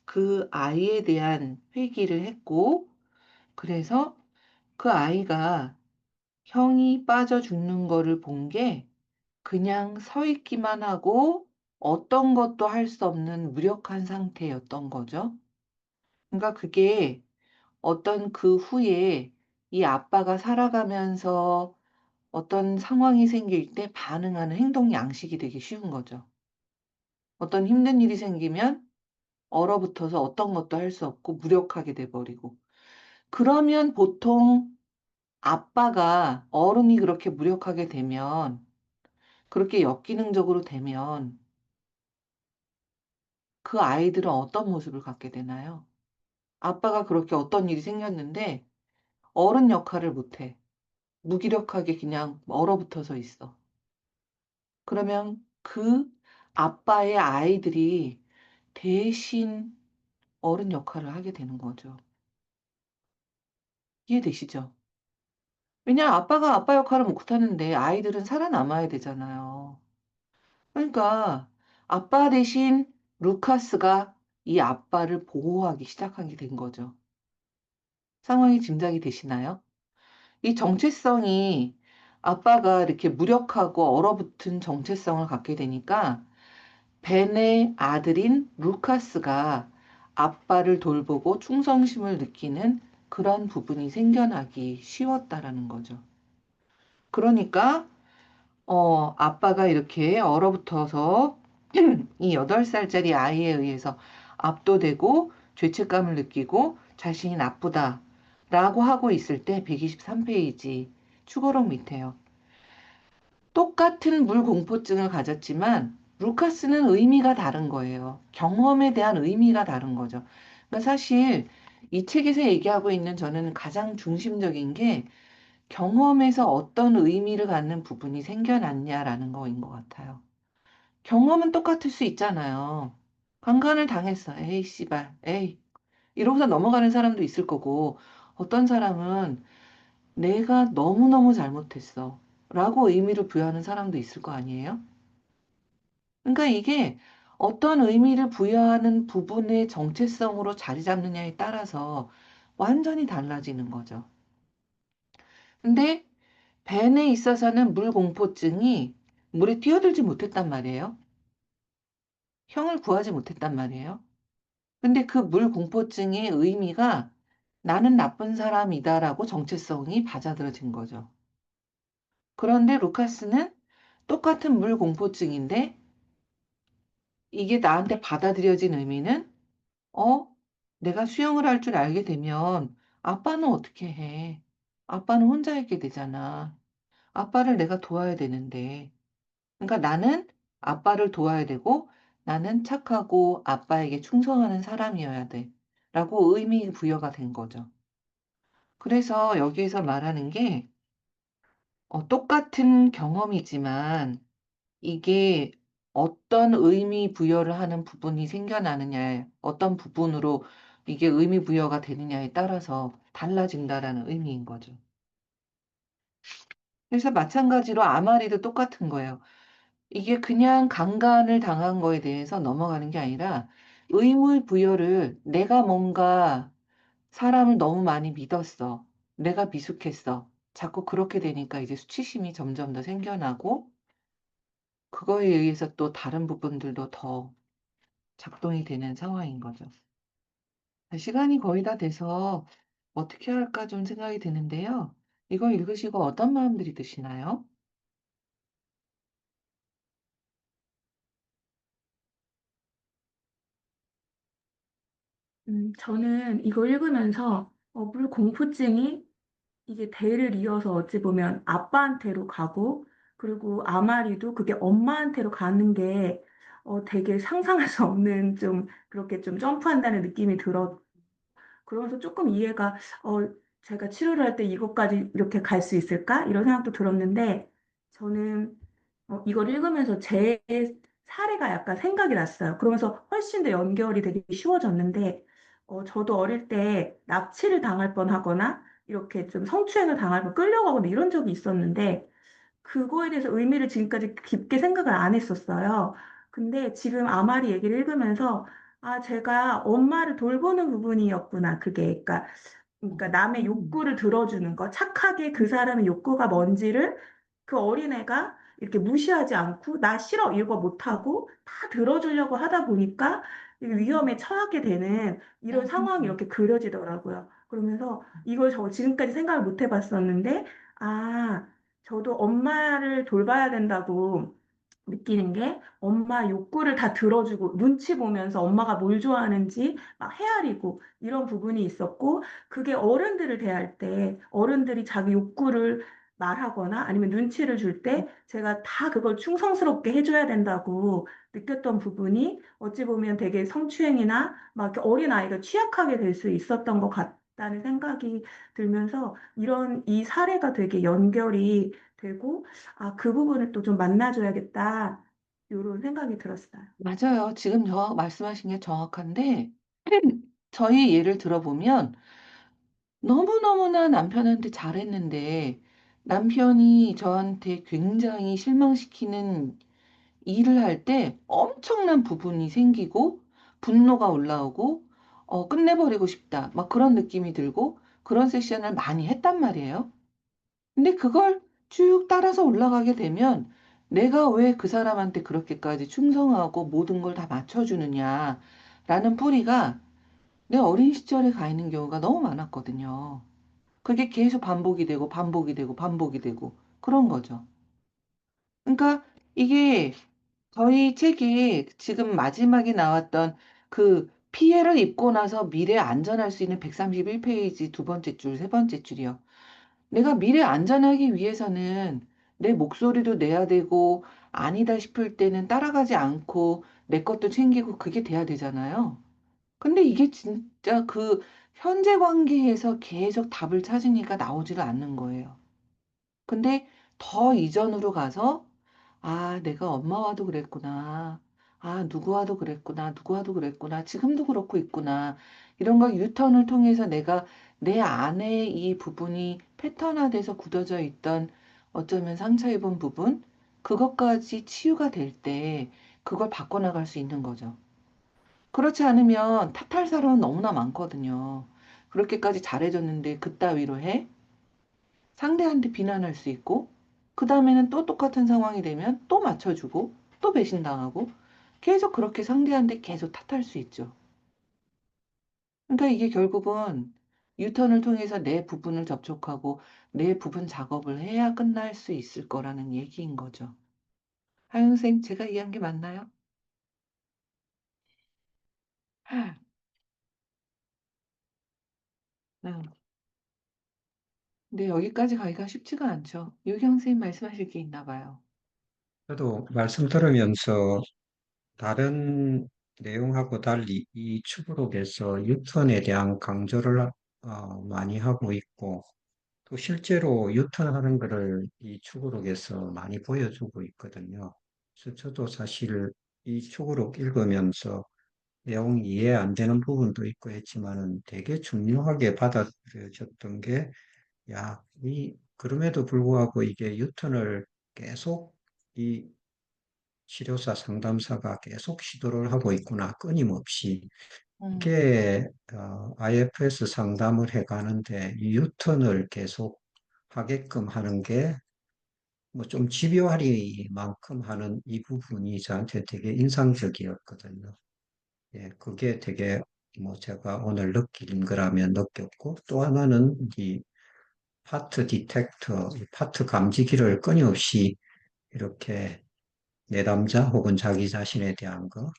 그 아이에 대한 회귀를 했고, 그래서 그 아이가 형이 빠져 죽는 거를 본 게 그냥 서 있기만 하고 어떤 것도 할 수 없는 무력한 상태였던 거죠. 그러니까 그게 어떤 그 후에 이 아빠가 살아가면서 어떤 상황이 생길 때 반응하는 행동 양식이 되게 쉬운 거죠. 어떤 힘든 일이 생기면 얼어붙어서 어떤 것도 할 수 없고 무력하게 돼버리고. 그러면 보통 아빠가 어른이 그렇게 무력하게 되면, 그렇게 역기능적으로 되면 그 아이들은 어떤 모습을 갖게 되나요? 아빠가 그렇게 어떤 일이 생겼는데 어른 역할을 못해. 무기력하게 그냥 얼어붙어서 있어. 그러면 그 아빠의 아이들이 대신 어른 역할을 하게 되는 거죠. 이해되시죠? 왜냐, 아빠가 아빠 역할을 못하는데 아이들은 살아남아야 되잖아요. 그러니까 아빠 대신 루카스가 이 아빠를 보호하기 시작하게 된 거죠. 상황이 짐작이 되시나요? 이 정체성이 아빠가 이렇게 무력하고 얼어붙은 정체성을 갖게 되니까 벤의 아들인 루카스가 아빠를 돌보고 충성심을 느끼는 그런 부분이 생겨나기 쉬웠다라는 거죠. 그러니까 아빠가 이렇게 얼어붙어서 이 8살짜리 아이에 의해서 압도되고 죄책감을 느끼고 자신이 나쁘다라고 하고 있을 때 123페이지 추고록 밑에요. 똑같은 물공포증을 가졌지만 루카스는 의미가 다른 거예요. 경험에 대한 의미가 다른 거죠. 그러니까 사실 이 책에서 얘기하고 있는 저는 가장 중심적인 게 경험에서 어떤 의미를 갖는 부분이 생겨났냐라는 거인 것 같아요. 경험은 똑같을 수 있잖아요. 강간을 당했어. 에이, 씨발. 에이. 이러고서 넘어가는 사람도 있을 거고, 어떤 사람은 내가 너무너무 잘못했어. 라고 의미를 부여하는 사람도 있을 거 아니에요? 그러니까 이게 어떤 의미를 부여하는 부분의 정체성으로 자리 잡느냐에 따라서 완전히 달라지는 거죠. 근데 벤에 있어서는 물공포증이 물에 뛰어들지 못했단 말이에요. 형을 구하지 못했단 말이에요. 근데 그 물공포증의 의미가 나는 나쁜 사람이다라고 정체성이 받아들여진 거죠. 그런데 루카스는 똑같은 물공포증인데 이게 나한테 받아들여진 의미는 어? 내가 수영을 할 줄 알게 되면 아빠는 어떻게 해? 아빠는 혼자 있게 되잖아. 아빠를 내가 도와야 되는데. 그러니까 나는 아빠를 도와야 되고 나는 착하고 아빠에게 충성하는 사람이어야 돼. 라고 의미 부여가 된 거죠. 그래서 여기에서 말하는 게 똑같은 경험이지만 이게 어떤 의미 부여를 하는 부분이 생겨나느냐, 어떤 부분으로 이게 의미 부여가 되느냐에 따라서 달라진다라는 의미인 거죠. 그래서 마찬가지로 아마리도 똑같은 거예요. 이게 그냥 강간을 당한 거에 대해서 넘어가는 게 아니라 의무 부여를 내가 뭔가 사람을 너무 많이 믿었어. 내가 미숙했어. 자꾸 그렇게 되니까 이제 수치심이 점점 더 생겨나고 그거에 의해서 또 다른 부분들도 더 작동이 되는 상황인 거죠. 시간이 거의 다 돼서 어떻게 할까 좀 생각이 드는데요. 이거 읽으시고 어떤 마음들이 드시나요? 저는 이거 읽으면서 물공포증이 이게 대를 이어서 어찌 보면 아빠한테로 가고, 그리고 아마리도 그게 엄마한테로 가는 게 되게 상상할 수 없는, 좀 그렇게 좀 점프한다는 느낌이 들어. 그러면서 조금 이해가, 어, 제가 치료를 할 때 이것까지 이렇게 갈 수 있을까? 이런 생각도 들었는데, 저는 이걸 읽으면서 제 사례가 약간 생각이 났어요. 그러면서 훨씬 더 연결이 되게 쉬워졌는데, 저도 어릴 때 납치를 당할 뻔하거나 이렇게 좀 성추행을 당할 뻔 끌려가거나 이런 적이 있었는데 그거에 대해서 의미를 지금까지 깊게 생각을 안 했었어요. 근데 지금 아마리 얘기를 읽으면서 아, 제가 엄마를 돌보는 부분이었구나. 그게. 그러니까 남의 욕구를 들어주는 거, 착하게 그 사람의 욕구가 뭔지를 그 어린애가 이렇게 무시하지 않고 나 싫어 이거 못하고 다 들어주려고 하다 보니까 이게 위험에 처하게 되는 이런 상황이 이렇게 그려지더라고요. 그러면서 이걸 저 지금까지 생각을 못 해봤었는데 아, 저도 엄마를 돌봐야 된다고 느끼는 게 엄마 욕구를 다 들어주고 눈치 보면서 엄마가 뭘 좋아하는지 막 헤아리고 이런 부분이 있었고 그게 어른들을 대할 때 어른들이 자기 욕구를 말하거나 아니면 눈치를 줄 때 제가 다 그걸 충성스럽게 해줘야 된다고 느꼈던 부분이 어찌 보면 되게 성추행이나 막 이렇게 어린아이가 취약하게 될 수 있었던 것 같다는 생각이 들면서 이런 이 사례가 되게 연결이 되고 아, 그 부분을 또 좀 만나줘야겠다. 이런 생각이 들었어요. 맞아요. 지금 말씀하신 게 정확한데, 저희 예를 들어보면, 너무너무나 남편한테 잘했는데, 남편이 저한테 굉장히 실망시키는 일을 할 때 엄청난 부분이 생기고, 분노가 올라오고, 끝내버리고 싶다. 막 그런 느낌이 들고, 그런 세션을 많이 했단 말이에요. 근데 그걸 쭉 따라서 올라가게 되면 내가 왜 그 사람한테 그렇게까지 충성하고 모든 걸 다 맞춰주느냐라는 뿌리가 내 어린 시절에 가 있는 경우가 너무 많았거든요. 그게 계속 반복이 되고 반복이 되고 반복이 되고 그런 거죠. 그러니까 이게 저희 책에 지금 마지막에 나왔던 그 피해를 입고 나서 미래에 안전할 수 있는 131페이지 두 번째 줄, 세 번째 줄이요. 내가 미래 안전하기 위해서는 내 목소리도 내야 되고 아니다 싶을 때는 따라가지 않고 내 것도 챙기고 그게 돼야 되잖아요. 근데 이게 진짜 그 현재 관계에서 계속 답을 찾으니까 나오지를 않는 거예요. 근데 더 이전으로 가서 아, 내가 엄마와도 그랬구나. 아, 누구와도 그랬구나. 누구와도 그랬구나. 지금도 그렇고 있구나. 이런 걸 유턴을 통해서 내가 내 안에 이 부분이 패턴화돼서 굳어져 있던 어쩌면 상처 입은 부분, 그것까지 치유가 될 때 그걸 바꿔나갈 수 있는 거죠. 그렇지 않으면 탓할 사람은 너무나 많거든요. 그렇게까지 잘해줬는데 그따위로 해? 상대한테 비난할 수 있고, 그 다음에는 또 똑같은 상황이 되면 또 맞춰주고, 또 배신당하고, 계속 그렇게 상대한테 계속 탓할 수 있죠. 그러니까 이게 결국은 유턴을 통해서 내 부분을 접촉하고 내 부분 작업을 해야 끝날 수 있을 거라는 얘기인 거죠. 하영 선생님, 제가 이해한 게 맞나요? 네. 근데 여기까지 가기가 쉽지가 않죠. 유경 선생님 말씀하실 게 있나 봐요. 저도 말씀 들으면서 다른 내용하고 달리 이 축으록에서 유턴에 대한 강조를 많이 하고 있고, 또 실제로 유턴하는 것을 이 축으록에서 많이 보여주고 있거든요. 그래서 저도 사실 이 축으록 읽으면서 내용이 이해 안 되는 부분도 있고 했지만은 되게 중요하게 받아들여졌던 게, 야, 그럼에도 불구하고 이게 유턴을 계속 이 치료사 상담사가 계속 시도를 하고 있구나, 끊임없이. 음, 이게 IFS 상담을 해가는데 이 유턴을 계속 하게끔 하는 게 뭐 좀 집요하리만큼 하는 이 부분이 저한테 되게 인상적이었거든요. 예, 그게 되게 뭐 제가 오늘 느낀 거라면 느꼈고, 또 하나는 이 파트 디텍터, 이 파트 감지기를 끊임없이 이렇게 내담자 혹은 자기 자신에 대한 거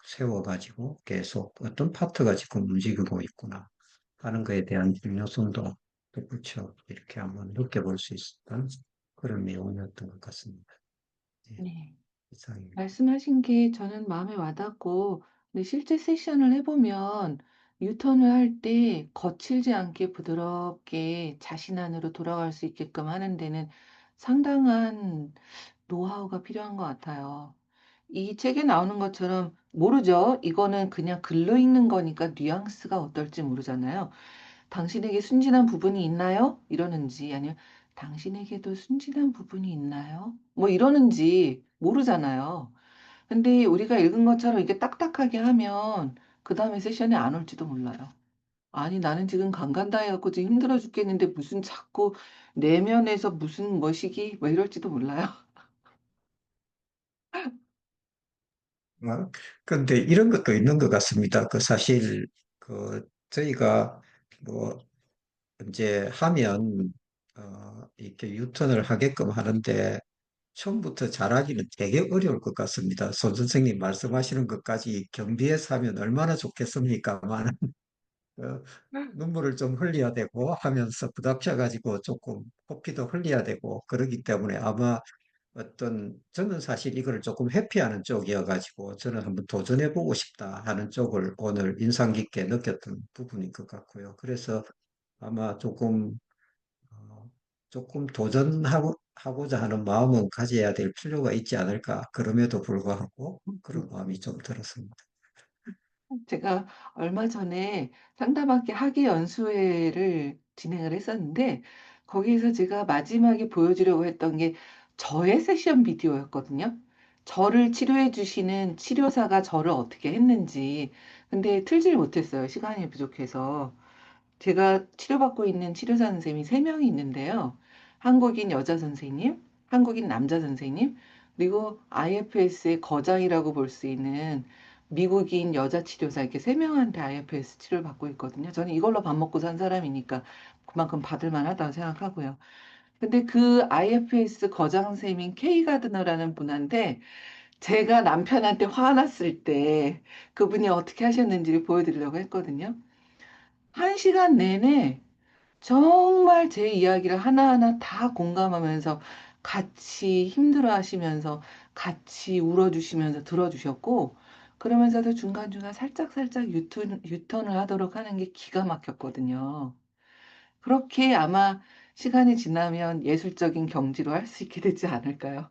세워가지고 계속 어떤 파트가 지금 움직이고 있구나 하는 거에 대한 중요성도 덧붙여 이렇게 한번 느껴볼 수 있었던 그런 내용이었던 것 같습니다. 예, 네. 이상입니다. 말씀하신 게 저는 마음에 와닿고, 근데 실제 세션을 해보면 유턴을 할 때 거칠지 않게 부드럽게 자신 안으로 돌아갈 수 있게끔 하는 데는 상당한 노하우가 필요한 것 같아요. 이 책에 나오는 것처럼 모르죠. 이거는 그냥 글로 읽는 거니까 뉘앙스가 어떨지 모르잖아요. 당신에게 순진한 부분이 있나요? 이러는지 아니면 당신에게도 순진한 부분이 있나요? 뭐 이러는지 모르잖아요. 근데 우리가 읽은 것처럼 이게 딱딱하게 하면 그 다음에 세션에 안 올지도 몰라요. 아니, 나는 지금 강간다 해갖고 지금 힘들어 죽겠는데 무슨 자꾸 내면에서 무슨 뭐시기? 뭐 이럴지도 몰라요. 어, 근데 이런 것도 있는 것 같습니다. 사실 저희가 뭐 이제 하면 이렇게 유턴을 하게끔 하는데 처음부터 잘하기는 되게 어려울 것 같습니다. 손 선생님 말씀하시는 것까지 경비해서 하면 얼마나 좋겠습니까만 눈물을 좀 흘려야 되고 하면서 부닥쳐가지고 조금 코피도 흘려야 되고 그러기 때문에 아마 저는 사실 이거를 조금 회피하는 쪽이어가지고 저는 한번 도전해보고 싶다 하는 쪽을 오늘 인상 깊게 느꼈던 부분인 것 같고요. 그래서 아마 어, 조금 하고자 하는 마음은 가져야 될 필요가 있지 않을까. 그럼에도 불구하고 그런 마음이 좀 들었습니다. 제가 얼마 전에 상담학교 학위 연수회를 진행을 했었는데 거기에서 제가 마지막에 보여주려고 했던 게 저의 세션 비디오였거든요. 저를 치료해 주시는 치료사가 저를 어떻게 했는지. 근데 틀질 못했어요. 시간이 부족해서. 제가 치료받고 있는 치료사 선생님이 세 명이 있는데요. 한국인 여자 선생님, 한국인 남자 선생님, 그리고 IFS의 거장이라고 볼 수 있는 미국인 여자 치료사 이렇게 세 명한테 IFS 치료를 받고 있거든요. 저는 이걸로 밥 먹고 산 사람이니까 그만큼 받을 만하다고 생각하고요. 근데 그 IFS 거장 선생님인 K 가드너라는 분한테 제가 남편한테 화났을 때 그분이 어떻게 하셨는지를 보여드리려고 했거든요. 한 시간 내내 정말 제 이야기를 하나하나 다 공감하면서 같이 힘들어 하시면서 같이 울어주시면서 들어주셨고, 그러면서도 중간중간 살짝살짝 유턴을 하도록 하는 게 기가 막혔거든요. 그렇게 아마 시간이 지나면 예술적인 경지로 할 수 있게 되지 않을까요?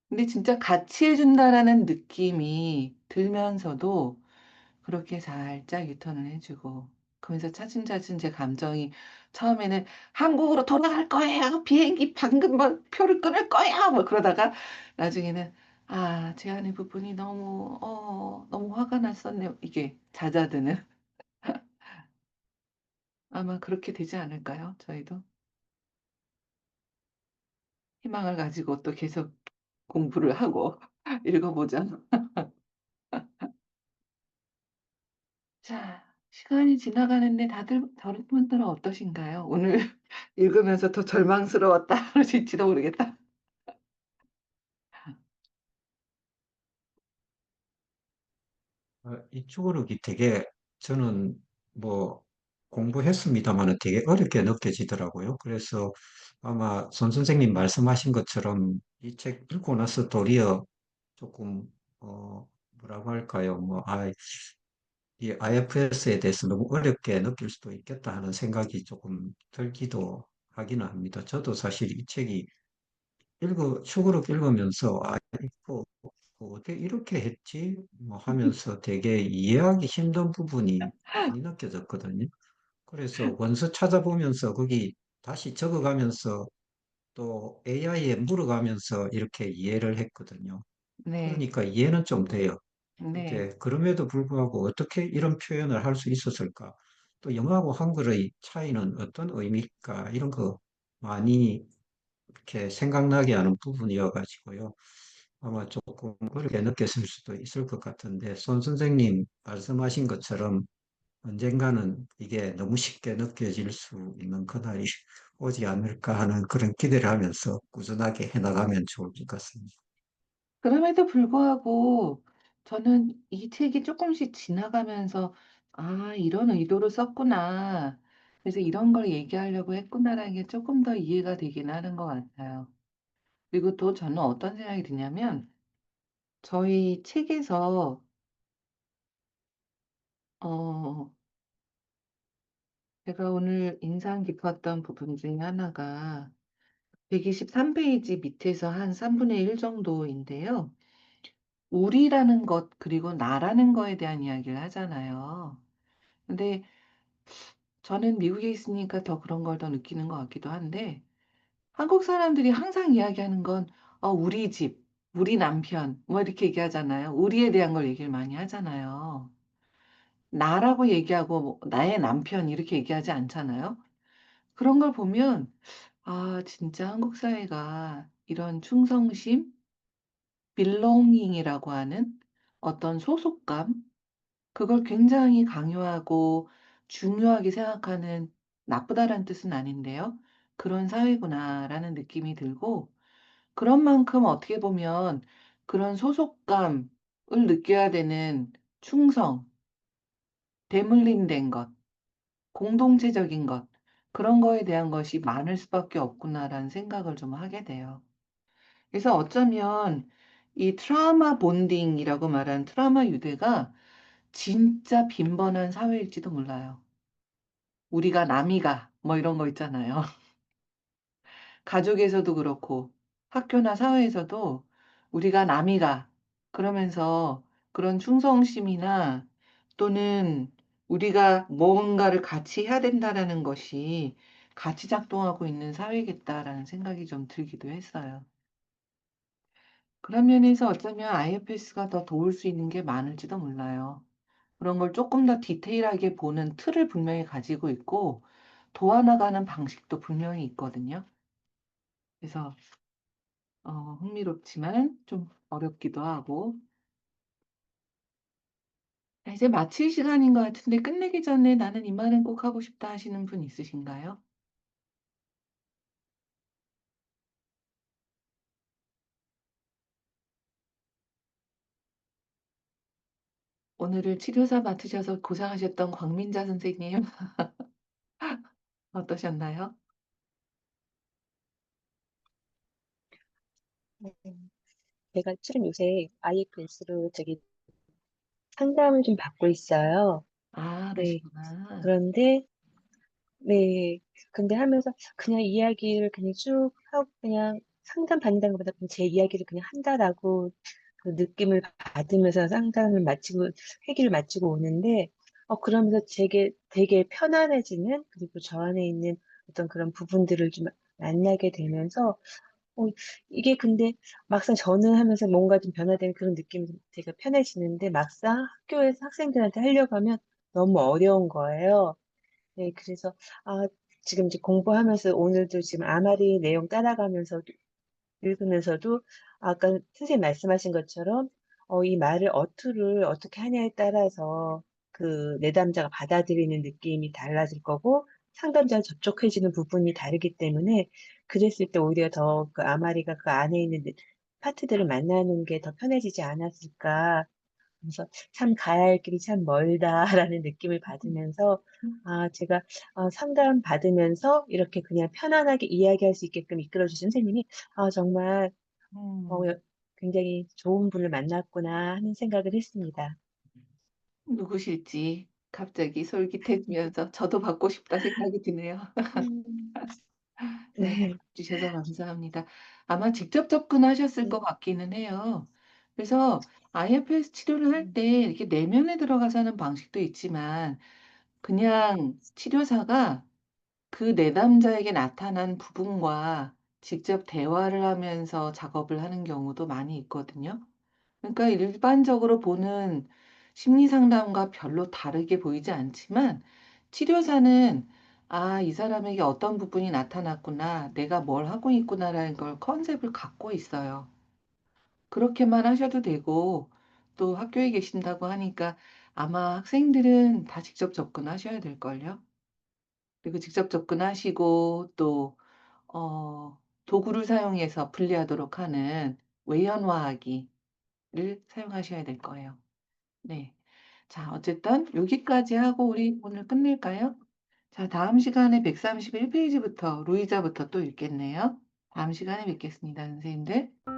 근데 진짜 같이 해준다라는 느낌이 들면서도 그렇게 살짝 유턴을 해주고, 그러면서 차츰차츰 제 감정이 처음에는 한국으로 돌아갈 거예요. 비행기 방금 뭐 표를 끊을 거야. 뭐 그러다가 나중에는 아, 제 안의 부분이 너무 화가 났었네요. 이게 잦아드는. 아마 그렇게 되지 않을까요? 저희도 희망을 가지고 또 계속 공부를 하고 읽어보자. 자, 시간이 지나가는데 다른 분들은 어떠신가요? 오늘 읽으면서 더 절망스러웠다 그러실지도 모르겠다. 이쪽으로 되게 저는 뭐 공부했습니다마는 되게 어렵게 느껴지더라고요. 그래서 아마 손 선생님 말씀하신 것처럼 이 책 읽고 나서 도리어 조금 뭐라고 할까요? 이 IFS에 대해서 너무 어렵게 느낄 수도 있겠다 하는 생각이 조금 들기도 하기는 합니다. 저도 사실 이 책이 축으로 읽으면서 이거 어떻게 이렇게 했지? 뭐 하면서 되게 이해하기 힘든 부분이 많이 느껴졌거든요. 그래서 원서 찾아보면서 거기 다시 적어가면서 또 AI에 물어가면서 이렇게 이해를 했거든요. 네, 그러니까 이해는 좀 돼요. 네. 근데 그럼에도 불구하고 어떻게 이런 표현을 할 수 있었을까? 또 영어하고 한글의 차이는 어떤 의미일까? 이런 거 많이 이렇게 생각나게 하는 부분이어가지고요. 아마 조금 어렵게 느꼈을 수도 있을 것 같은데, 손 선생님 말씀하신 것처럼 언젠가는 이게 너무 쉽게 느껴질 수 있는 그날이 오지 않을까 하는 그런 기대를 하면서 꾸준하게 해나가면 좋을 것 같습니다. 그럼에도 불구하고 저는 이 책이 조금씩 지나가면서 아, 이런 의도로 썼구나. 그래서 이런 걸 얘기하려고 했구나라는 게 조금 더 이해가 되긴 하는 것 같아요. 그리고 또 저는 어떤 생각이 드냐면 저희 책에서 어, 제가 오늘 인상 깊었던 부분 중에 하나가 123페이지 밑에서 한 3분의 1 정도인데요. 우리라는 것, 그리고 나라는 거에 대한 이야기를 하잖아요. 근데 저는 미국에 있으니까 더 그런 걸 더 느끼는 것 같기도 한데, 한국 사람들이 항상 이야기하는 건, 우리 집, 우리 남편, 뭐 이렇게 얘기하잖아요. 우리에 대한 걸 얘기를 많이 하잖아요. 나라고 얘기하고, 뭐 나의 남편, 이렇게 얘기하지 않잖아요. 그런 걸 보면, 진짜 한국 사회가 이런 충성심, belonging이라고 하는 어떤 소속감, 그걸 굉장히 강요하고 중요하게 생각하는, 나쁘다라는 뜻은 아닌데요. 그런 사회구나라는 느낌이 들고, 그런 만큼 어떻게 보면 그런 소속감을 느껴야 되는 충성, 대물림된 것, 공동체적인 것, 그런 거에 대한 것이 많을 수밖에 없구나라는 생각을 좀 하게 돼요. 그래서 어쩌면 이 트라우마 본딩이라고 말하는 트라우마 유대가 진짜 빈번한 사회일지도 몰라요. 우리가 남이가 뭐 이런 거 있잖아요. 가족에서도 그렇고 학교나 사회에서도 우리가 남이가 그러면서 그런 충성심이나 또는 우리가 뭔가를 같이 해야 된다라는 것이 같이 작동하고 있는 사회겠다라는 생각이 좀 들기도 했어요. 그런 면에서 어쩌면 IFS가 더 도울 수 있는 게 많을지도 몰라요. 그런 걸 조금 더 디테일하게 보는 틀을 분명히 가지고 있고 도와나가는 방식도 분명히 있거든요. 그래서 흥미롭지만 좀 어렵기도 하고. 자, 이제 마칠 시간인 것 같은데 끝내기 전에 나는 이 말은 꼭 하고 싶다 하시는 분 있으신가요? 오늘을 치료사 맡으셔서 고생하셨던 광민자 선생님 어떠셨나요? 네. 제가 실은 요새 IFS로 저기 상담을 좀 받고 있어요. 네. 그러시구나. 그런데, 네. 근데 하면서 그냥 이야기를 그냥 쭉 하고 그냥 상담 받는다는 것보다 그냥 제 이야기를 그냥 한다라고 그 느낌을 받으면서 상담을 마치고, 회기를 마치고 오는데, 그러면서 제게 되게 편안해지는, 그리고 저 안에 있는 어떤 그런 부분들을 좀 만나게 되면서, 어, 이게 근데 막상 저는 하면서 뭔가 좀 변화되는 그런 느낌이 되게 편해지는데 막상 학교에서 학생들한테 하려고 하면 너무 어려운 거예요. 네, 그래서, 아, 지금 이제 공부하면서 오늘도 지금 아마리 내용 따라가면서 읽으면서도 아까 선생님 말씀하신 것처럼 이 말을 어투를 어떻게 하냐에 따라서 그 내담자가 받아들이는 느낌이 달라질 거고 상담자가 접촉해지는 부분이 다르기 때문에 그랬을 때 오히려 더 그 아마리가 그 안에 있는 파트들을 만나는 게 더 편해지지 않았을까. 그래서 참 가야 할 길이 참 멀다라는 느낌을 받으면서 제가 상담 받으면서 이렇게 그냥 편안하게 이야기할 수 있게끔 이끌어 주신 선생님이 정말 음, 굉장히 좋은 분을 만났구나 하는 생각을 했습니다. 누구실지 갑자기 솔깃해지면서 저도 받고 싶다 생각이 드네요. 음, 네, 네, 주셔서 감사합니다. 아마 직접 접근하셨을 것 네, 같기는 해요. 그래서 IFS 치료를 할 때 이렇게 내면에 들어가서 하는 방식도 있지만 그냥 치료사가 그 내담자에게 나타난 부분과 직접 대화를 하면서 작업을 하는 경우도 많이 있거든요. 그러니까 일반적으로 보는 심리 상담과 별로 다르게 보이지 않지만 치료사는 이 사람에게 어떤 부분이 나타났구나, 내가 뭘 하고 있구나라는 걸 컨셉을 갖고 있어요. 그렇게만 하셔도 되고 또 학교에 계신다고 하니까 아마 학생들은 다 직접 접근하셔야 될걸요. 그리고 직접 접근하시고 또 도구를 사용해서 분리하도록 하는 외연화하기를 사용하셔야 될 거예요. 네. 자, 어쨌든 여기까지 하고 우리 오늘 끝낼까요? 자, 다음 시간에 131페이지부터 루이자부터 또 읽겠네요. 다음 시간에 뵙겠습니다, 선생님들.